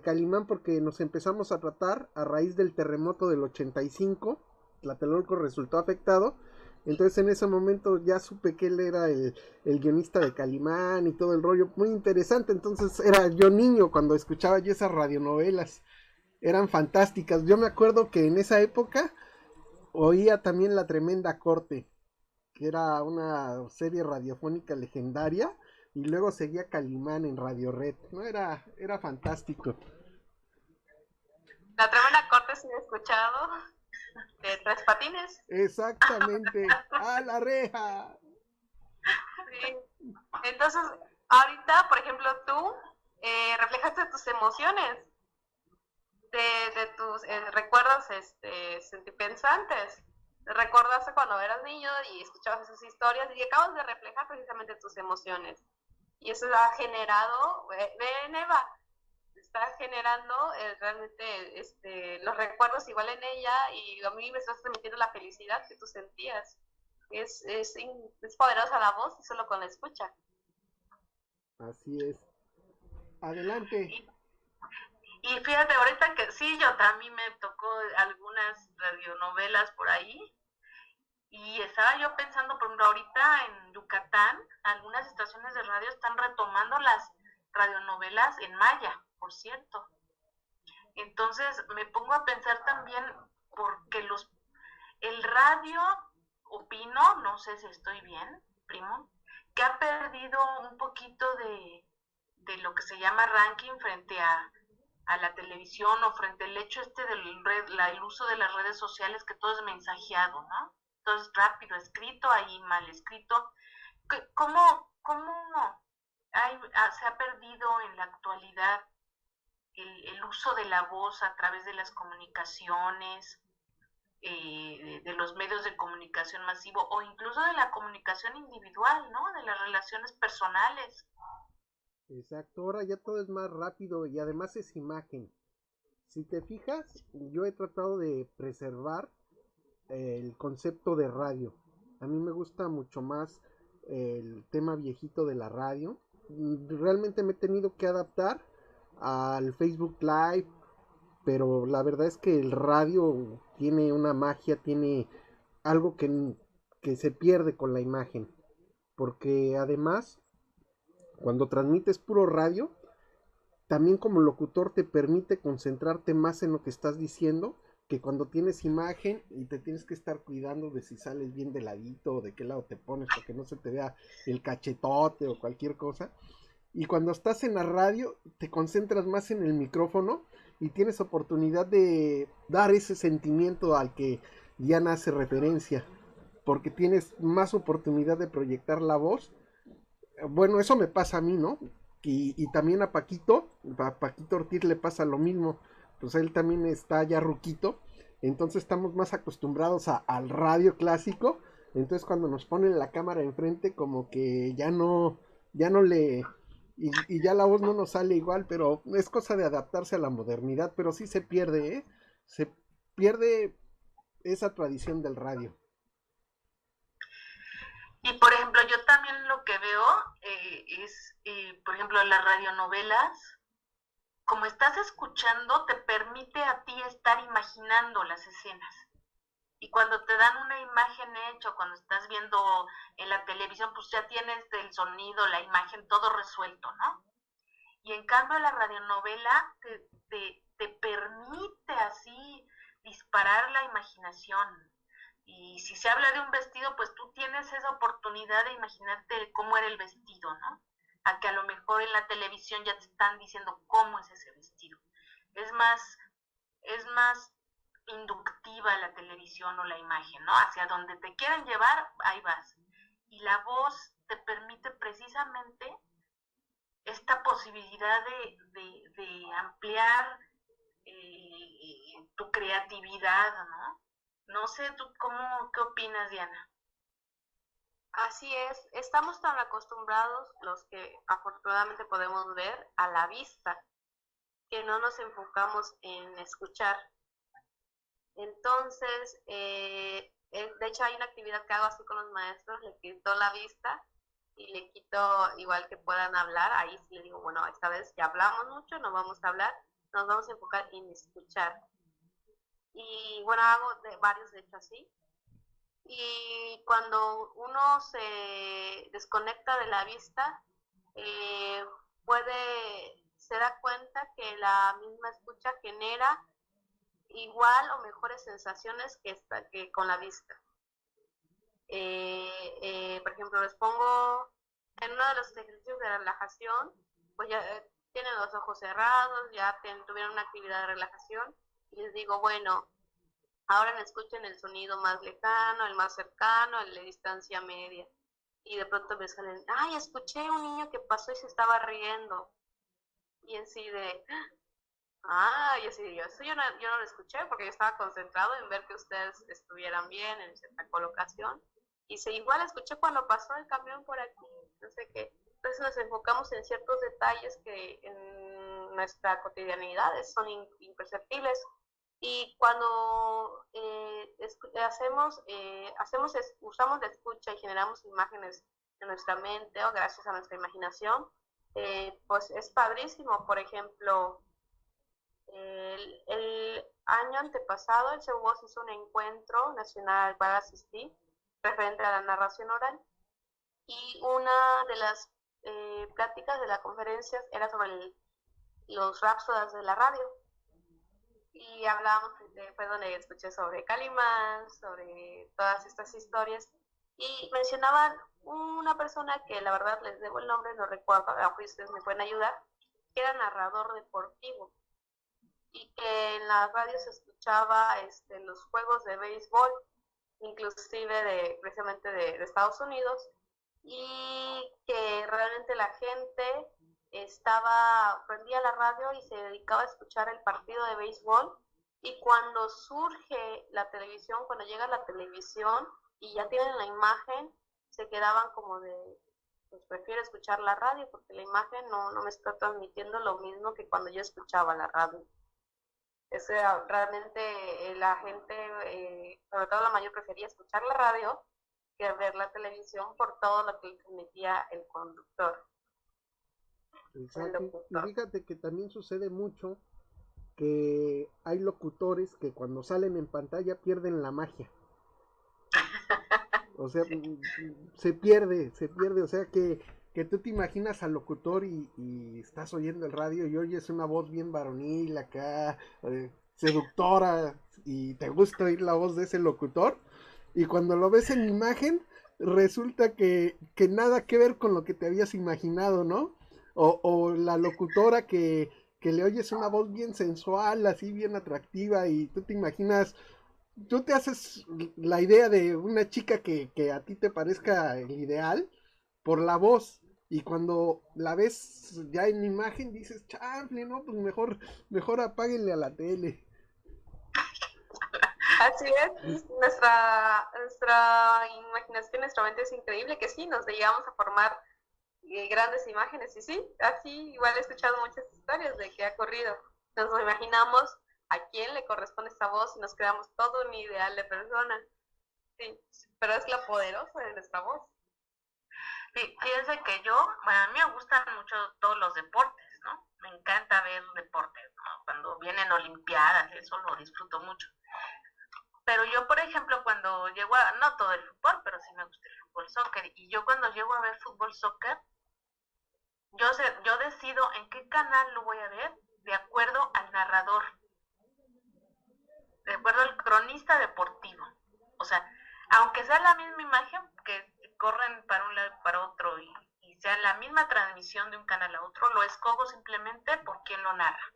Calimán, porque nos empezamos a tratar a raíz del terremoto del 85, Tlatelolco resultó afectado, entonces en ese momento ya supe que él era el guionista de Calimán y todo el rollo, muy interesante. Entonces era yo niño cuando escuchaba yo esas radionovelas, eran fantásticas. Yo me acuerdo que en esa época oía también La Tremenda Corte, que era una serie radiofónica legendaria, y luego seguía Calimán en Radio Red, ¿no? Era fantástico. La Tremenda Corte sí he escuchado, de Tres Patines. Exactamente, ¡a la reja! Sí. Entonces, ahorita, por ejemplo, tú reflejaste tus emociones de tus recuerdos sentipensantes. Recordaste cuando eras niño y escuchabas esas historias y acabas de reflejar precisamente tus emociones. Y eso ha generado, ven Eva, está generando realmente los recuerdos igual en ella, y a mí me estás transmitiendo la felicidad que tú sentías. Es poderosa la voz y solo con la escucha. Así es. Adelante. Y fíjate, ahorita que sí, yo también me tocó algunas radionovelas por ahí, y estaba yo pensando, por ejemplo, ahorita en Yucatán, algunas estaciones de radio están retomando las radionovelas en maya, por cierto. Entonces me pongo a pensar también, porque el radio, opino, no sé si estoy bien, primo, que ha perdido un poquito de lo que se llama ranking frente a la televisión, o frente al hecho el uso de las redes sociales, que todo es mensajeado, ¿no? Todo es rápido, escrito, ahí mal escrito. ¿Cómo se ha perdido en la actualidad el uso de la voz a través de las comunicaciones, de los medios de comunicación masivo, o incluso de la comunicación individual, ¿no? De las relaciones personales? Exacto, ahora ya todo es más rápido y además es imagen. Si te fijas, yo he tratado de preservar el concepto de radio. A mí me gusta mucho más el tema viejito de la radio. Realmente me he tenido que adaptar al Facebook Live, pero la verdad es que el radio tiene una magia, tiene algo que se pierde con la imagen, porque además cuando transmites puro radio, también como locutor te permite concentrarte más en lo que estás diciendo, que cuando tienes imagen y te tienes que estar cuidando de si sales bien de ladito o de qué lado te pones para que no se te vea el cachetote o cualquier cosa. Y cuando estás en la radio te concentras más en el micrófono y tienes oportunidad de dar ese sentimiento al que Diana hace referencia, porque tienes más oportunidad de proyectar la voz. Bueno, eso me pasa a mí, ¿no? Y también a Paquito Ortiz le pasa lo mismo, pues él también está ya ruquito, entonces estamos más acostumbrados al radio clásico, entonces cuando nos ponen la cámara enfrente como que ya no le, y ya la voz no nos sale igual, pero es cosa de adaptarse a la modernidad, pero sí se pierde, ¿eh? Se pierde esa tradición del radio. Y por ejemplo, yo también lo que veo es, por ejemplo, las radionovelas, como estás escuchando, te permite a ti estar imaginando las escenas. Y cuando te dan una imagen hecha, cuando estás viendo en la televisión, pues ya tienes el sonido, la imagen, todo resuelto, ¿no? Y en cambio la radionovela te permite así disparar la imaginación. Y si se habla de un vestido, pues tú tienes esa oportunidad de imaginarte cómo era el vestido, ¿no? A que a lo mejor en la televisión ya te están diciendo cómo es ese vestido. Es más inductiva la televisión o la imagen, ¿no? Hacia donde te quieran llevar, ahí vas. Y la voz te permite precisamente esta posibilidad de ampliar tu creatividad, ¿no? No sé, ¿tú qué opinas, Diana? Así es, estamos tan acostumbrados los que afortunadamente podemos ver a la vista, que no nos enfocamos en escuchar. Entonces, de hecho hay una actividad que hago así con los maestros, le quito la vista y le quito igual que puedan hablar. Ahí sí le digo, bueno, esta vez ya hablamos mucho, no vamos a hablar, nos vamos a enfocar en escuchar. Y bueno, hago varios de hecho así. Y cuando uno se desconecta de la vista, se da cuenta que la misma escucha genera igual o mejores sensaciones que con la vista. Por ejemplo, les pongo en uno de los ejercicios de relajación, pues ya tienen los ojos cerrados, ya tuvieron una actividad de relajación, y les digo, bueno, ahora escuchen el sonido más lejano, el más cercano, el de distancia media. Y de pronto me salen, ay, escuché a un niño que pasó y se estaba riendo. Y así de, y así de, eso yo no lo escuché porque yo estaba concentrado en ver que ustedes estuvieran bien en cierta colocación. Y igual escuché cuando pasó el camión por aquí, no sé qué. Entonces nos enfocamos en ciertos detalles que en nuestra cotidianidad son imperceptibles. Y cuando usamos la escucha y generamos imágenes en nuestra mente o gracias a nuestra imaginación, pues es padrísimo. Por ejemplo, el año antepasado el CEUOS hizo un encuentro nacional al cual asistí referente a la narración oral, y una de las pláticas de la conferencia era sobre los rápsodas de la radio. Y hablábamos, fue donde escuché sobre Calimán, sobre todas estas historias, y mencionaban una persona que la verdad les debo el nombre, no recuerdo, a lo mejor ustedes me pueden ayudar, que era narrador deportivo, y que en la radio se escuchaba los juegos de béisbol, inclusive precisamente de Estados Unidos, y que realmente la gente prendía la radio y se dedicaba a escuchar el partido de béisbol. Y cuando surge la televisión, cuando llega la televisión y ya tienen la imagen, se quedaban como de, pues prefiero escuchar la radio porque la imagen no me está transmitiendo lo mismo que cuando yo escuchaba la radio. Eso era, realmente la gente, sobre todo la mayor, prefería escuchar la radio que ver la televisión por todo lo que transmitía el conductor. Exacto. Y fíjate que también sucede mucho que hay locutores que cuando salen en pantalla pierden la magia. O sea, se pierde, o sea que tú te imaginas al locutor y estás oyendo el radio y oyes una voz bien varonil acá, seductora, y te gusta oír la voz de ese locutor, y cuando lo ves en imagen resulta que nada que ver con lo que te habías imaginado, ¿no? O la locutora que le oyes una voz bien sensual, así bien atractiva, y tú te imaginas, tú te haces la idea de una chica que a ti te parezca el ideal por la voz, y cuando la ves ya en imagen dices, chale, no, pues mejor apáguenle a la tele. Así es, nuestra imaginación, nuestra mente es increíble, que sí, nos llegamos a formar grandes imágenes, y sí, así igual he escuchado muchas historias de que ha ocurrido. Nos imaginamos a quién le corresponde esta voz y nos creamos todo un ideal de persona. Sí, pero es lo poderoso de nuestra voz. Sí, fíjense que a mí me gustan mucho todos los deportes, ¿no? Me encanta ver deportes, ¿no? Cuando vienen olimpiadas, eso lo disfruto mucho. Pero yo, por ejemplo, cuando llego no todo el fútbol, pero sí me gusta el fútbol, soccer, y yo cuando llego a ver fútbol, soccer, yo decido en qué canal lo voy a ver de acuerdo al narrador, de acuerdo al cronista deportivo. O sea, aunque sea la misma imagen, que corren para un lado y para otro, y sea la misma transmisión de un canal a otro, lo escojo simplemente por quién lo narra.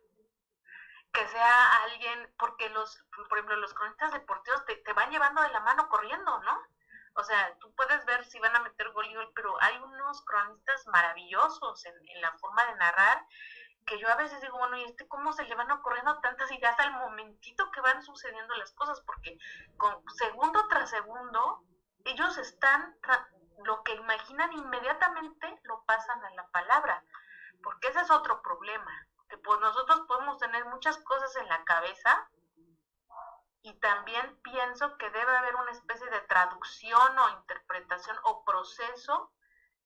Que sea alguien, porque por ejemplo, los cronistas deportivos te van llevando de la mano corriendo, ¿no? O sea, tú puedes ver si van a meter gol y gol, pero hay unos cronistas maravillosos en la forma de narrar, que yo a veces digo, bueno, ¿y cómo se le van ocurriendo tantas ideas al momentito que van sucediendo las cosas? Porque con segundo tras segundo, ellos lo que imaginan inmediatamente lo pasan a la palabra, porque ese es otro problema, que pues nosotros podemos tener muchas cosas en la cabeza, y también pienso que debe haber una especie de traducción o interpretación o proceso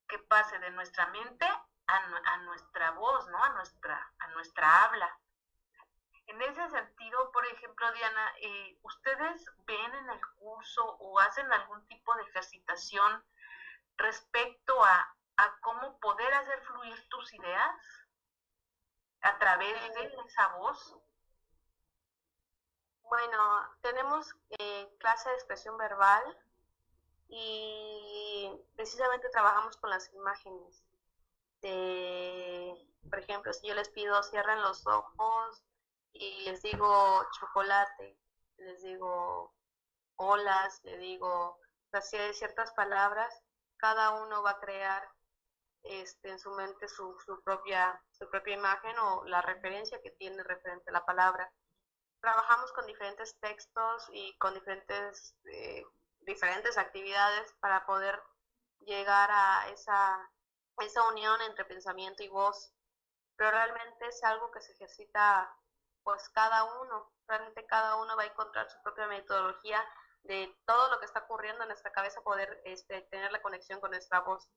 que pase de nuestra mente a nuestra voz, ¿no? A nuestra habla. En ese sentido, por ejemplo, Diana, ¿ustedes ven en el curso o hacen algún tipo de ejercitación respecto a cómo poder hacer fluir tus ideas a través de esa voz? Bueno, tenemos clase de expresión verbal y precisamente trabajamos con las imágenes. Por ejemplo, si yo les pido cierren los ojos y les digo chocolate, les digo olas, les digo, así hay ciertas palabras, cada uno va a crear en su mente su propia imagen o la referencia que tiene referente a la palabra. Trabajamos con diferentes textos y con diferentes actividades para poder llegar a esa unión entre pensamiento y voz, pero realmente es algo que se ejercita pues realmente cada uno va a encontrar su propia metodología de todo lo que está ocurriendo en nuestra cabeza, poder tener la conexión con nuestra voz.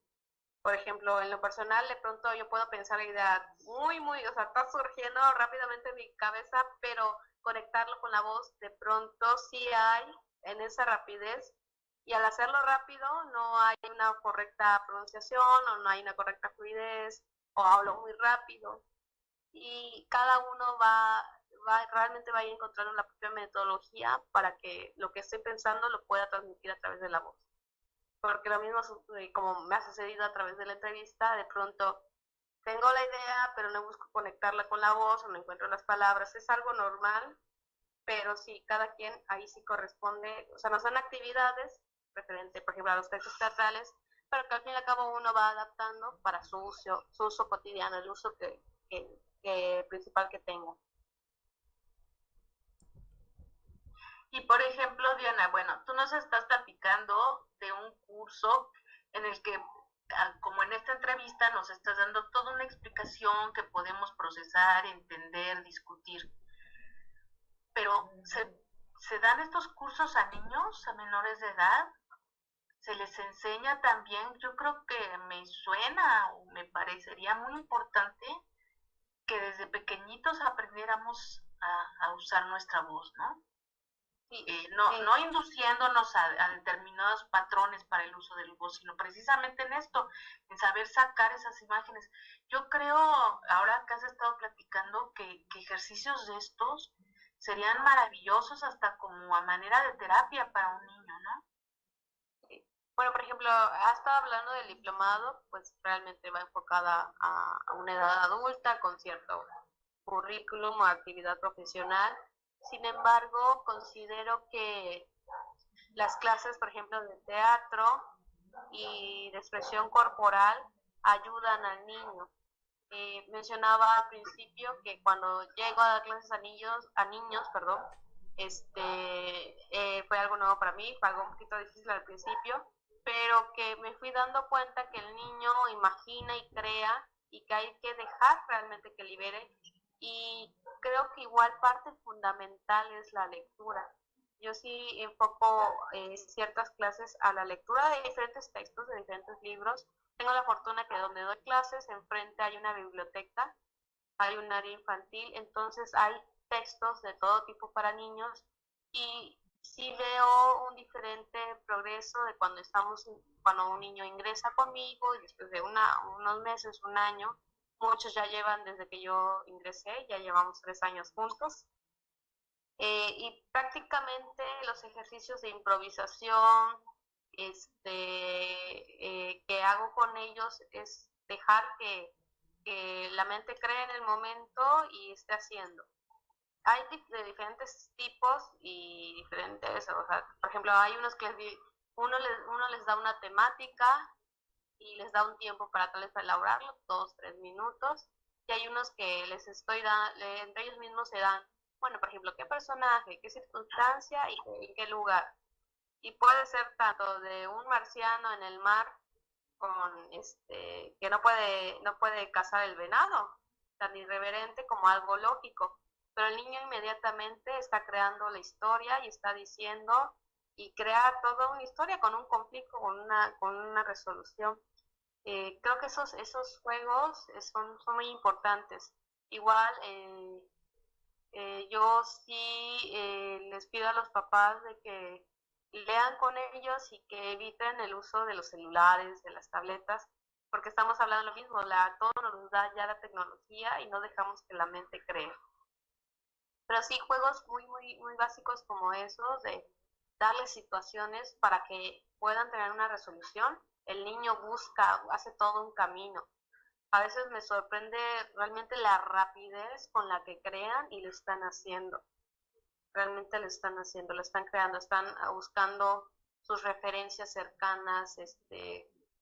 Por ejemplo, en lo personal, de pronto yo puedo pensar la idea o sea, está surgiendo rápidamente en mi cabeza, pero conectarlo con la voz, de pronto sí hay en esa rapidez, y al hacerlo rápido no hay una correcta pronunciación o no hay una correcta fluidez o hablo muy rápido, y cada uno realmente va a ir encontrando la propia metodología para que lo que estoy pensando lo pueda transmitir a través de la voz. Porque lo mismo como me ha sucedido a través de la entrevista, de pronto tengo la idea, pero no busco conectarla con la voz o no encuentro las palabras, es algo normal, pero sí, cada quien ahí sí corresponde, o sea, no son actividades referente, por ejemplo, a los textos teatrales, pero que al fin y al cabo uno va adaptando para su uso cotidiano, el uso principal que tenga. Y por ejemplo, Diana, bueno, tú nos estás platicando de un curso en el que, como en esta entrevista, nos estás dando toda una explicación que podemos procesar, entender, discutir. Pero, ¿se dan estos cursos a niños, a menores de edad? ¿Se les enseña también? Yo creo que me suena o me parecería muy importante que desde pequeñitos aprendiéramos a usar nuestra voz, ¿no? No induciéndonos a determinados patrones para el uso del voz, sino precisamente en esto, en saber sacar esas imágenes. Yo creo, ahora que has estado platicando, que ejercicios de estos serían maravillosos hasta como a manera de terapia para un niño, ¿no? Bueno, por ejemplo, ha estado hablando del diplomado, pues realmente va enfocada a una edad adulta con cierto currículum o actividad profesional. Sin embargo, considero que las clases, por ejemplo, de teatro y de expresión corporal ayudan al niño. Mencionaba al principio que cuando llego a dar clases a niños, perdón, fue algo nuevo para mí, fue algo un poquito difícil al principio, pero que me fui dando cuenta que el niño imagina y crea y que hay que dejar realmente que libere, y creo que igual parte fundamental es la lectura. Yo sí enfoco ciertas clases a la lectura de diferentes textos, de diferentes libros. Tengo la fortuna que donde doy clases, enfrente hay una biblioteca, hay un área infantil, entonces hay textos de todo tipo para niños, y sí veo un diferente progreso de cuando un niño ingresa conmigo y después de unos meses, un año. Muchos ya llevan desde que yo ingresé, ya llevamos 3 años juntos. Y prácticamente los ejercicios de improvisación que hago con ellos es dejar que la mente cree en el momento y esté haciendo. Hay de diferentes tipos y diferentes, o sea, por ejemplo, hay unos que uno les da una temática y les da un tiempo para tal vez para elaborarlo, 2-3 minutos, y hay unos que les estoy dando, entre ellos mismos se dan, bueno, por ejemplo, qué personaje, qué circunstancia y en qué lugar. Y puede ser tanto de un marciano en el mar con que no puede cazar el venado, tan irreverente como algo lógico, pero el niño inmediatamente está creando la historia y está diciendo y crea toda una historia con un conflicto, con una resolución. Creo que esos juegos son muy importantes. Igual, yo sí les pido a los papás de que lean con ellos y que eviten el uso de los celulares, de las tabletas, porque estamos hablando de lo mismo, todo nos da ya la tecnología y no dejamos que la mente cree. Pero sí juegos muy básicos como esos, de darles situaciones para que puedan tener una resolución. El niño busca, hace todo un camino. A veces me sorprende realmente la rapidez con la que crean y lo están haciendo. Realmente lo están haciendo, lo están creando, están buscando sus referencias cercanas,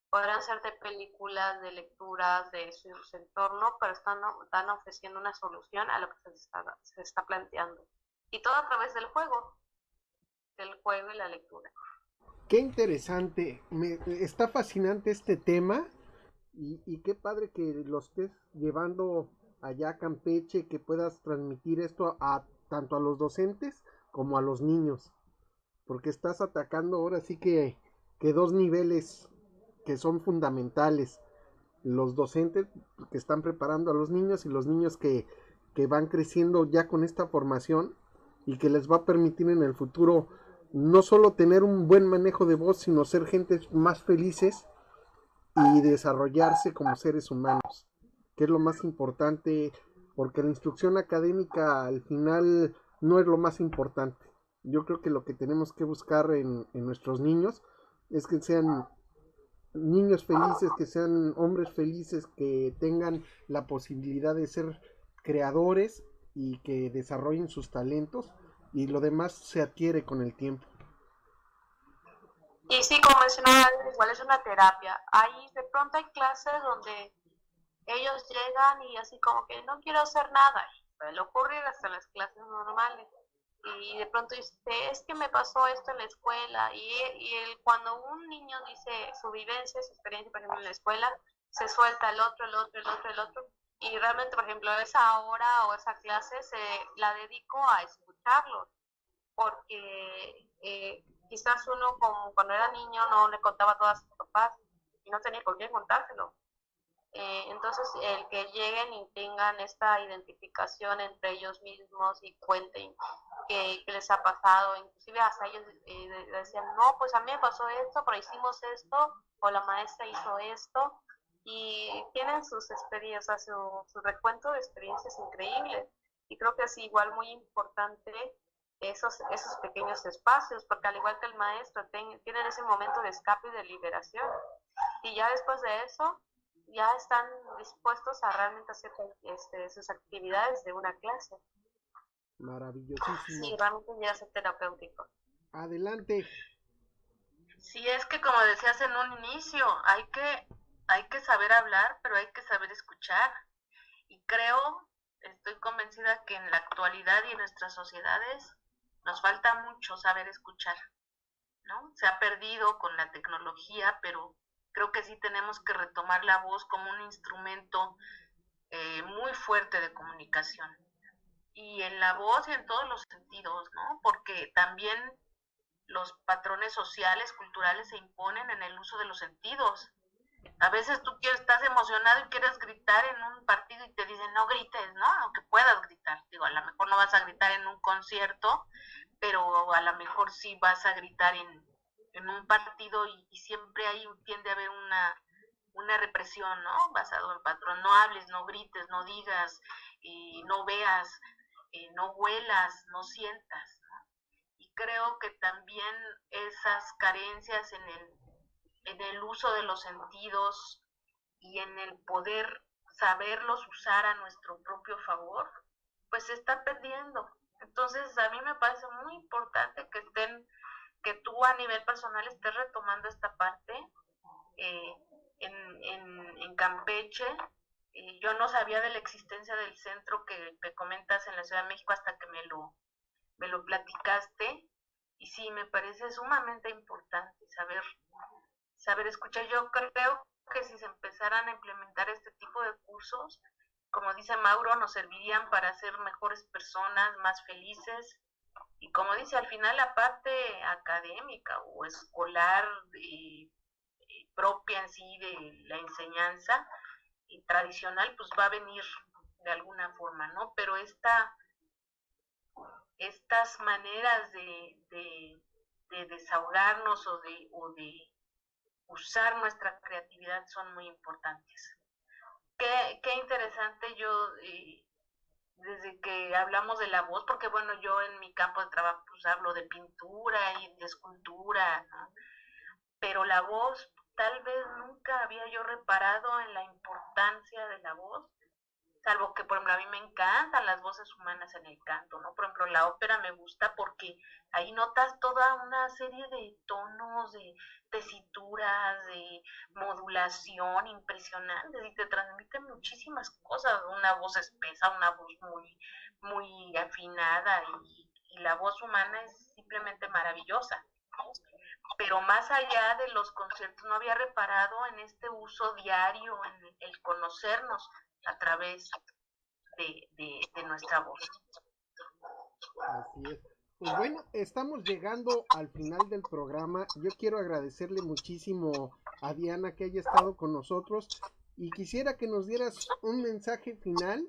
podrán ser de películas, de lecturas, de su entorno, pero están ofreciendo una solución a lo que se está planteando. Y todo a través del juego y la lectura. Qué interesante, está fascinante este tema y qué padre que lo estés llevando allá a Campeche, que puedas transmitir esto tanto a los docentes como a los niños, porque estás atacando ahora sí que dos niveles que son fundamentales, los docentes que están preparando a los niños y los niños que van creciendo ya con esta formación y que les va a permitir en el futuro no solo tener un buen manejo de voz, sino ser gentes más felices y desarrollarse como seres humanos, que es lo más importante, porque la instrucción académica al final no es lo más importante. Yo creo que lo que tenemos que buscar en nuestros niños es que sean niños felices, que sean hombres felices, que tengan la posibilidad de ser creadores y que desarrollen sus talentos, y lo demás se adquiere con el tiempo. Y sí, como mencionaba, igual es una terapia. De pronto hay clases donde ellos llegan y así como que no quiero hacer nada. Suele ocurrir hasta las clases normales. Y de pronto dice, es que me pasó esto en la escuela. Cuando un niño dice su vivencia, su experiencia, por ejemplo, en la escuela, se suelta el otro. Y realmente, por ejemplo, esa hora o esa clase la dedico a escucharlos. Porque quizás uno, como cuando era niño, no le contaba todas a sus papás y no tenía con quién contárselo. Entonces, el que lleguen y tengan esta identificación entre ellos mismos y cuenten qué les ha pasado, inclusive hasta ellos decían, no, pues a mí me pasó esto, pero hicimos esto, o la maestra hizo esto, y tienen sus experiencias, su recuento de experiencias increíbles. Y creo que es igual muy importante esos pequeños espacios, porque al igual que el maestro, tienen ese momento de escape y de liberación. Y ya después de eso, ya están dispuestos a realmente hacer sus actividades de una clase. Maravillosísimo. Sí, realmente llega a ser terapéutico. Adelante. Sí, es que como decías en un inicio, hay que saber hablar, pero hay que saber escuchar. Y estoy convencida que en la actualidad y en nuestras sociedades nos falta mucho saber escuchar, ¿no? Se ha perdido con la tecnología, pero creo que sí tenemos que retomar la voz como un instrumento muy fuerte de comunicación. Y en la voz y en todos los sentidos, ¿no? Porque también los patrones sociales, culturales se imponen en el uso de los sentidos. A veces tú estás emocionado y quieres gritar en un partido y te dicen no grites, ¿no? Aunque puedas gritar. Digo, a lo mejor no vas a gritar en un concierto, pero a lo mejor sí vas a gritar en un partido y siempre ahí tiende a haber una represión, ¿no? Basado en patrón. No hables, no grites, no digas, no veas, no huelas, no sientas, ¿no? Y creo que también esas carencias en el uso de los sentidos y en el poder saberlos usar a nuestro propio favor, pues se está perdiendo. Entonces a mí me parece muy importante que tú a nivel personal estés retomando esta parte en Campeche. Yo no sabía de la existencia del centro que comentas en la Ciudad de México hasta que me lo platicaste, y sí, me parece sumamente importante saber escuchar. Yo creo que si se empezaran a implementar este tipo de cursos, como dice Mauro, nos servirían para ser mejores personas, más felices. Y como dice, al final la parte académica o escolar propia en sí de la enseñanza tradicional, pues va a venir de alguna forma, ¿no? Pero estas maneras de desahogarnos o de usar nuestra creatividad son muy importantes. Qué interesante. Yo desde que hablamos de la voz, porque bueno, yo en mi campo de trabajo pues hablo de pintura y de escultura, ¿no? Pero la voz, tal vez nunca había yo reparado en la importancia de la voz, salvo que, por ejemplo, a mí me encantan las voces humanas en el canto, ¿no? Por ejemplo, la ópera me gusta porque ahí notas toda una serie de tonos, de tesituras, de modulación impresionantes, y te transmite muchísimas cosas, una voz espesa, una voz muy afinada, y la voz humana es simplemente maravillosa. Pero más allá de los conciertos, no había reparado en este uso diario, en el conocernos a través de nuestra voz. Así es. Pues bueno, estamos llegando al final del programa. Yo quiero agradecerle muchísimo a Diana que haya estado con nosotros, y quisiera que nos dieras un mensaje final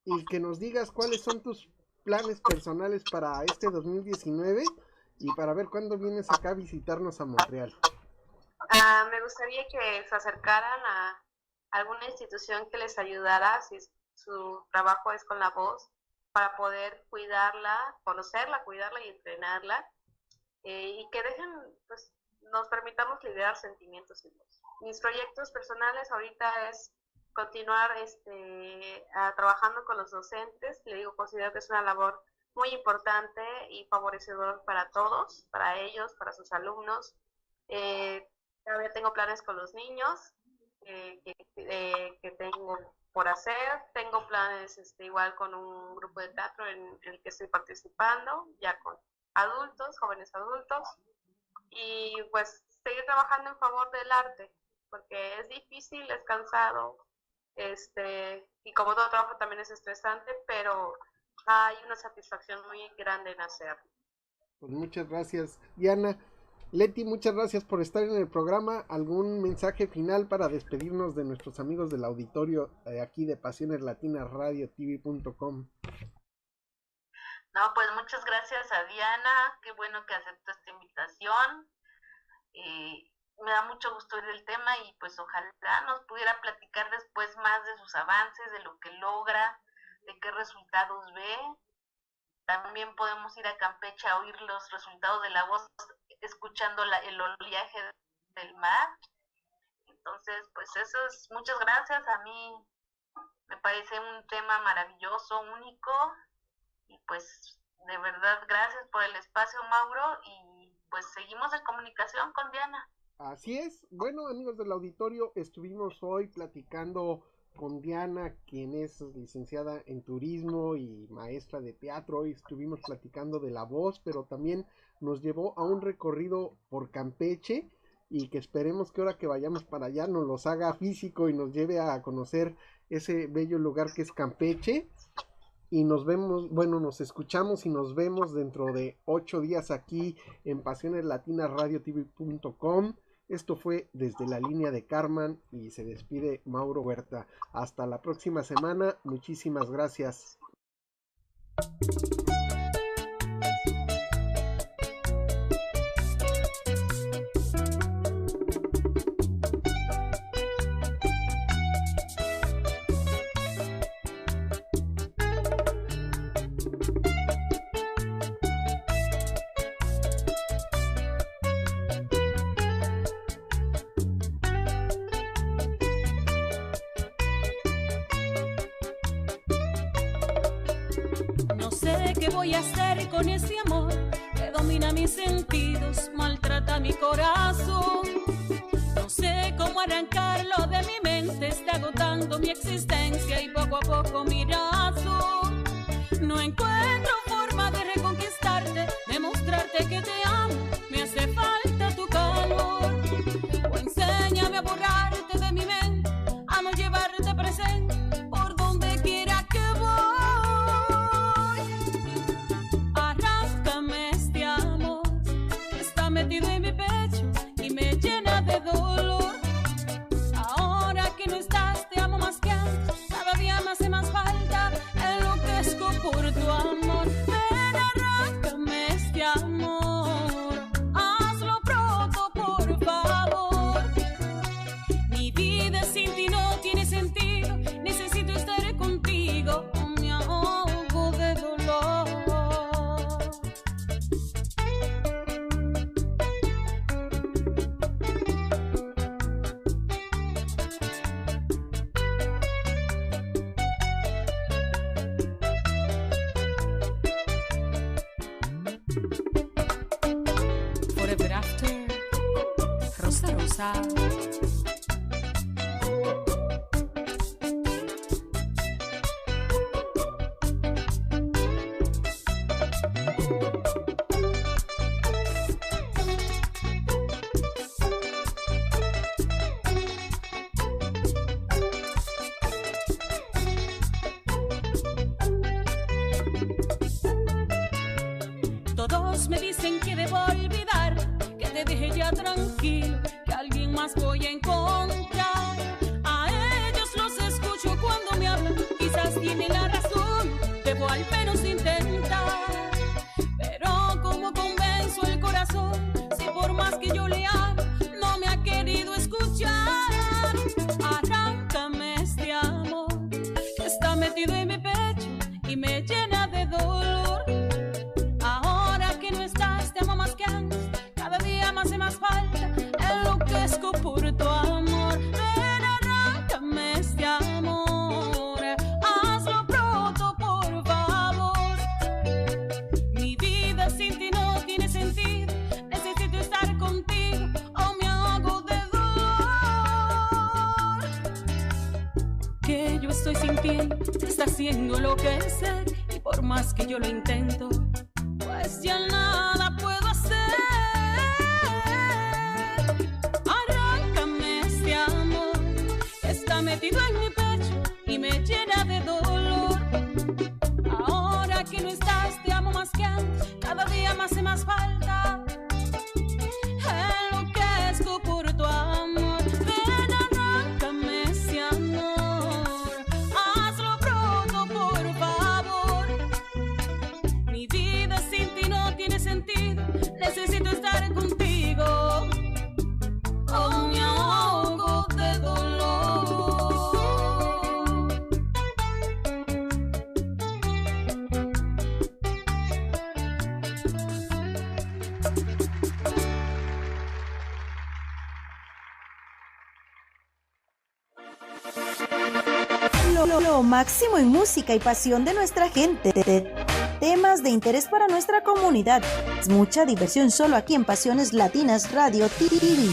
y que nos digas cuáles son tus planes personales para este 2019 y para ver cuándo vienes acá a visitarnos a Montreal. Me gustaría que se acercaran a alguna institución que les ayudara, si su trabajo es con la voz, para poder cuidarla, conocerla, cuidarla y entrenarla, y que pues nos permitamos liberar sentimientos y voz. Mis proyectos personales ahorita es continuar trabajando con los docentes. Le digo, considero que es una labor muy importante y favorecedor para todos, para ellos, para sus alumnos. Todavía tengo planes con los niños que tengo por hacer. Tengo planes igual con un grupo de teatro en el que estoy participando, ya con adultos, jóvenes adultos, y pues seguir trabajando en favor del arte, porque es difícil, es cansado, y como todo trabajo también es estresante, pero hay una satisfacción muy grande en hacerlo. Pues muchas gracias, Diana. Leti, muchas gracias por estar en el programa. ¿Algún mensaje final para despedirnos de nuestros amigos del auditorio aquí de pasioneslatinasradiotv.com? No, pues muchas gracias a Diana. Qué bueno que aceptó esta invitación. Me da mucho gusto oír el tema, y pues ojalá nos pudiera platicar después más de sus avances, de lo que logra, de qué resultados ve. También podemos ir a Campeche a oír los resultados de la voz, escuchando el oleaje del mar. Entonces, pues eso es, muchas gracias. A mí me parece un tema maravilloso, único, y pues de verdad gracias por el espacio, Mauro, y pues seguimos en comunicación con Diana. Así es. Bueno, amigos del auditorio, estuvimos hoy platicando con Diana, quien es licenciada en turismo y maestra de teatro. Hoy estuvimos platicando de la voz, pero también nos llevó a un recorrido por Campeche, y que esperemos que ahora que vayamos para allá nos los haga físico y nos lleve a conocer ese bello lugar que es Campeche. Y nos vemos, bueno, nos escuchamos y nos vemos dentro de 8 días aquí en pasioneslatinasradiotv.com. Esto fue Desde la Línea de Carman, y se despide Mauro Huerta. Hasta la próxima semana. Muchísimas gracias. No sé qué voy a hacer con ese amor que domina mis sentidos, maltrata mi corazón. No sé cómo arrancarlo de mi mente, está agotando mi existencia y poco a poco mi razón. No encuentro forma de reconquistarte, de mostrarte que te amo, me hace falta tu calor. O enséñame a borrarte de mi mente, a no llevarte presente por donde quiera Forever After, Rosa Rosa. Todos me dicen que debo olvidar, que te deje ya tranquilo, que alguien más voy a encontrar. A ellos los escucho cuando me hablan, quizás tienen la razón, debo al menos intentar. Pero ¿cómo convenzo el corazón si por más que yo le hablo no me ha querido escuchar? Arráncame este amor que está metido en mi pecho y me llena de dolor. Cada día me hace más falta, enloquezco por tu amor. Ven, arráncame este amor, hazlo pronto por favor. Mi vida sin ti no tiene sentido, necesito estar contigo o me ahogo de dolor. Que yo estoy sintiendo, está haciendo enloquecer, y por más que yo lo intento, pues ya nada puedo hacer. Arráncame este amor que está metido en mi pecho y me llena de dolor. Ahora que no estás te amo más que antes, cada día me hace más falta, enloquezco por tu amor. Ven, arráncame ese amor, hazlo pronto por favor. Mi vida sin ti no tiene sentido, necesito estar contigo o me ahogo de dolor. Lo máximo en música y pasión de nuestra gente. Temas de interés para nuestra comunidad. Mucha diversión solo aquí en Pasiones Latinas Radio TV.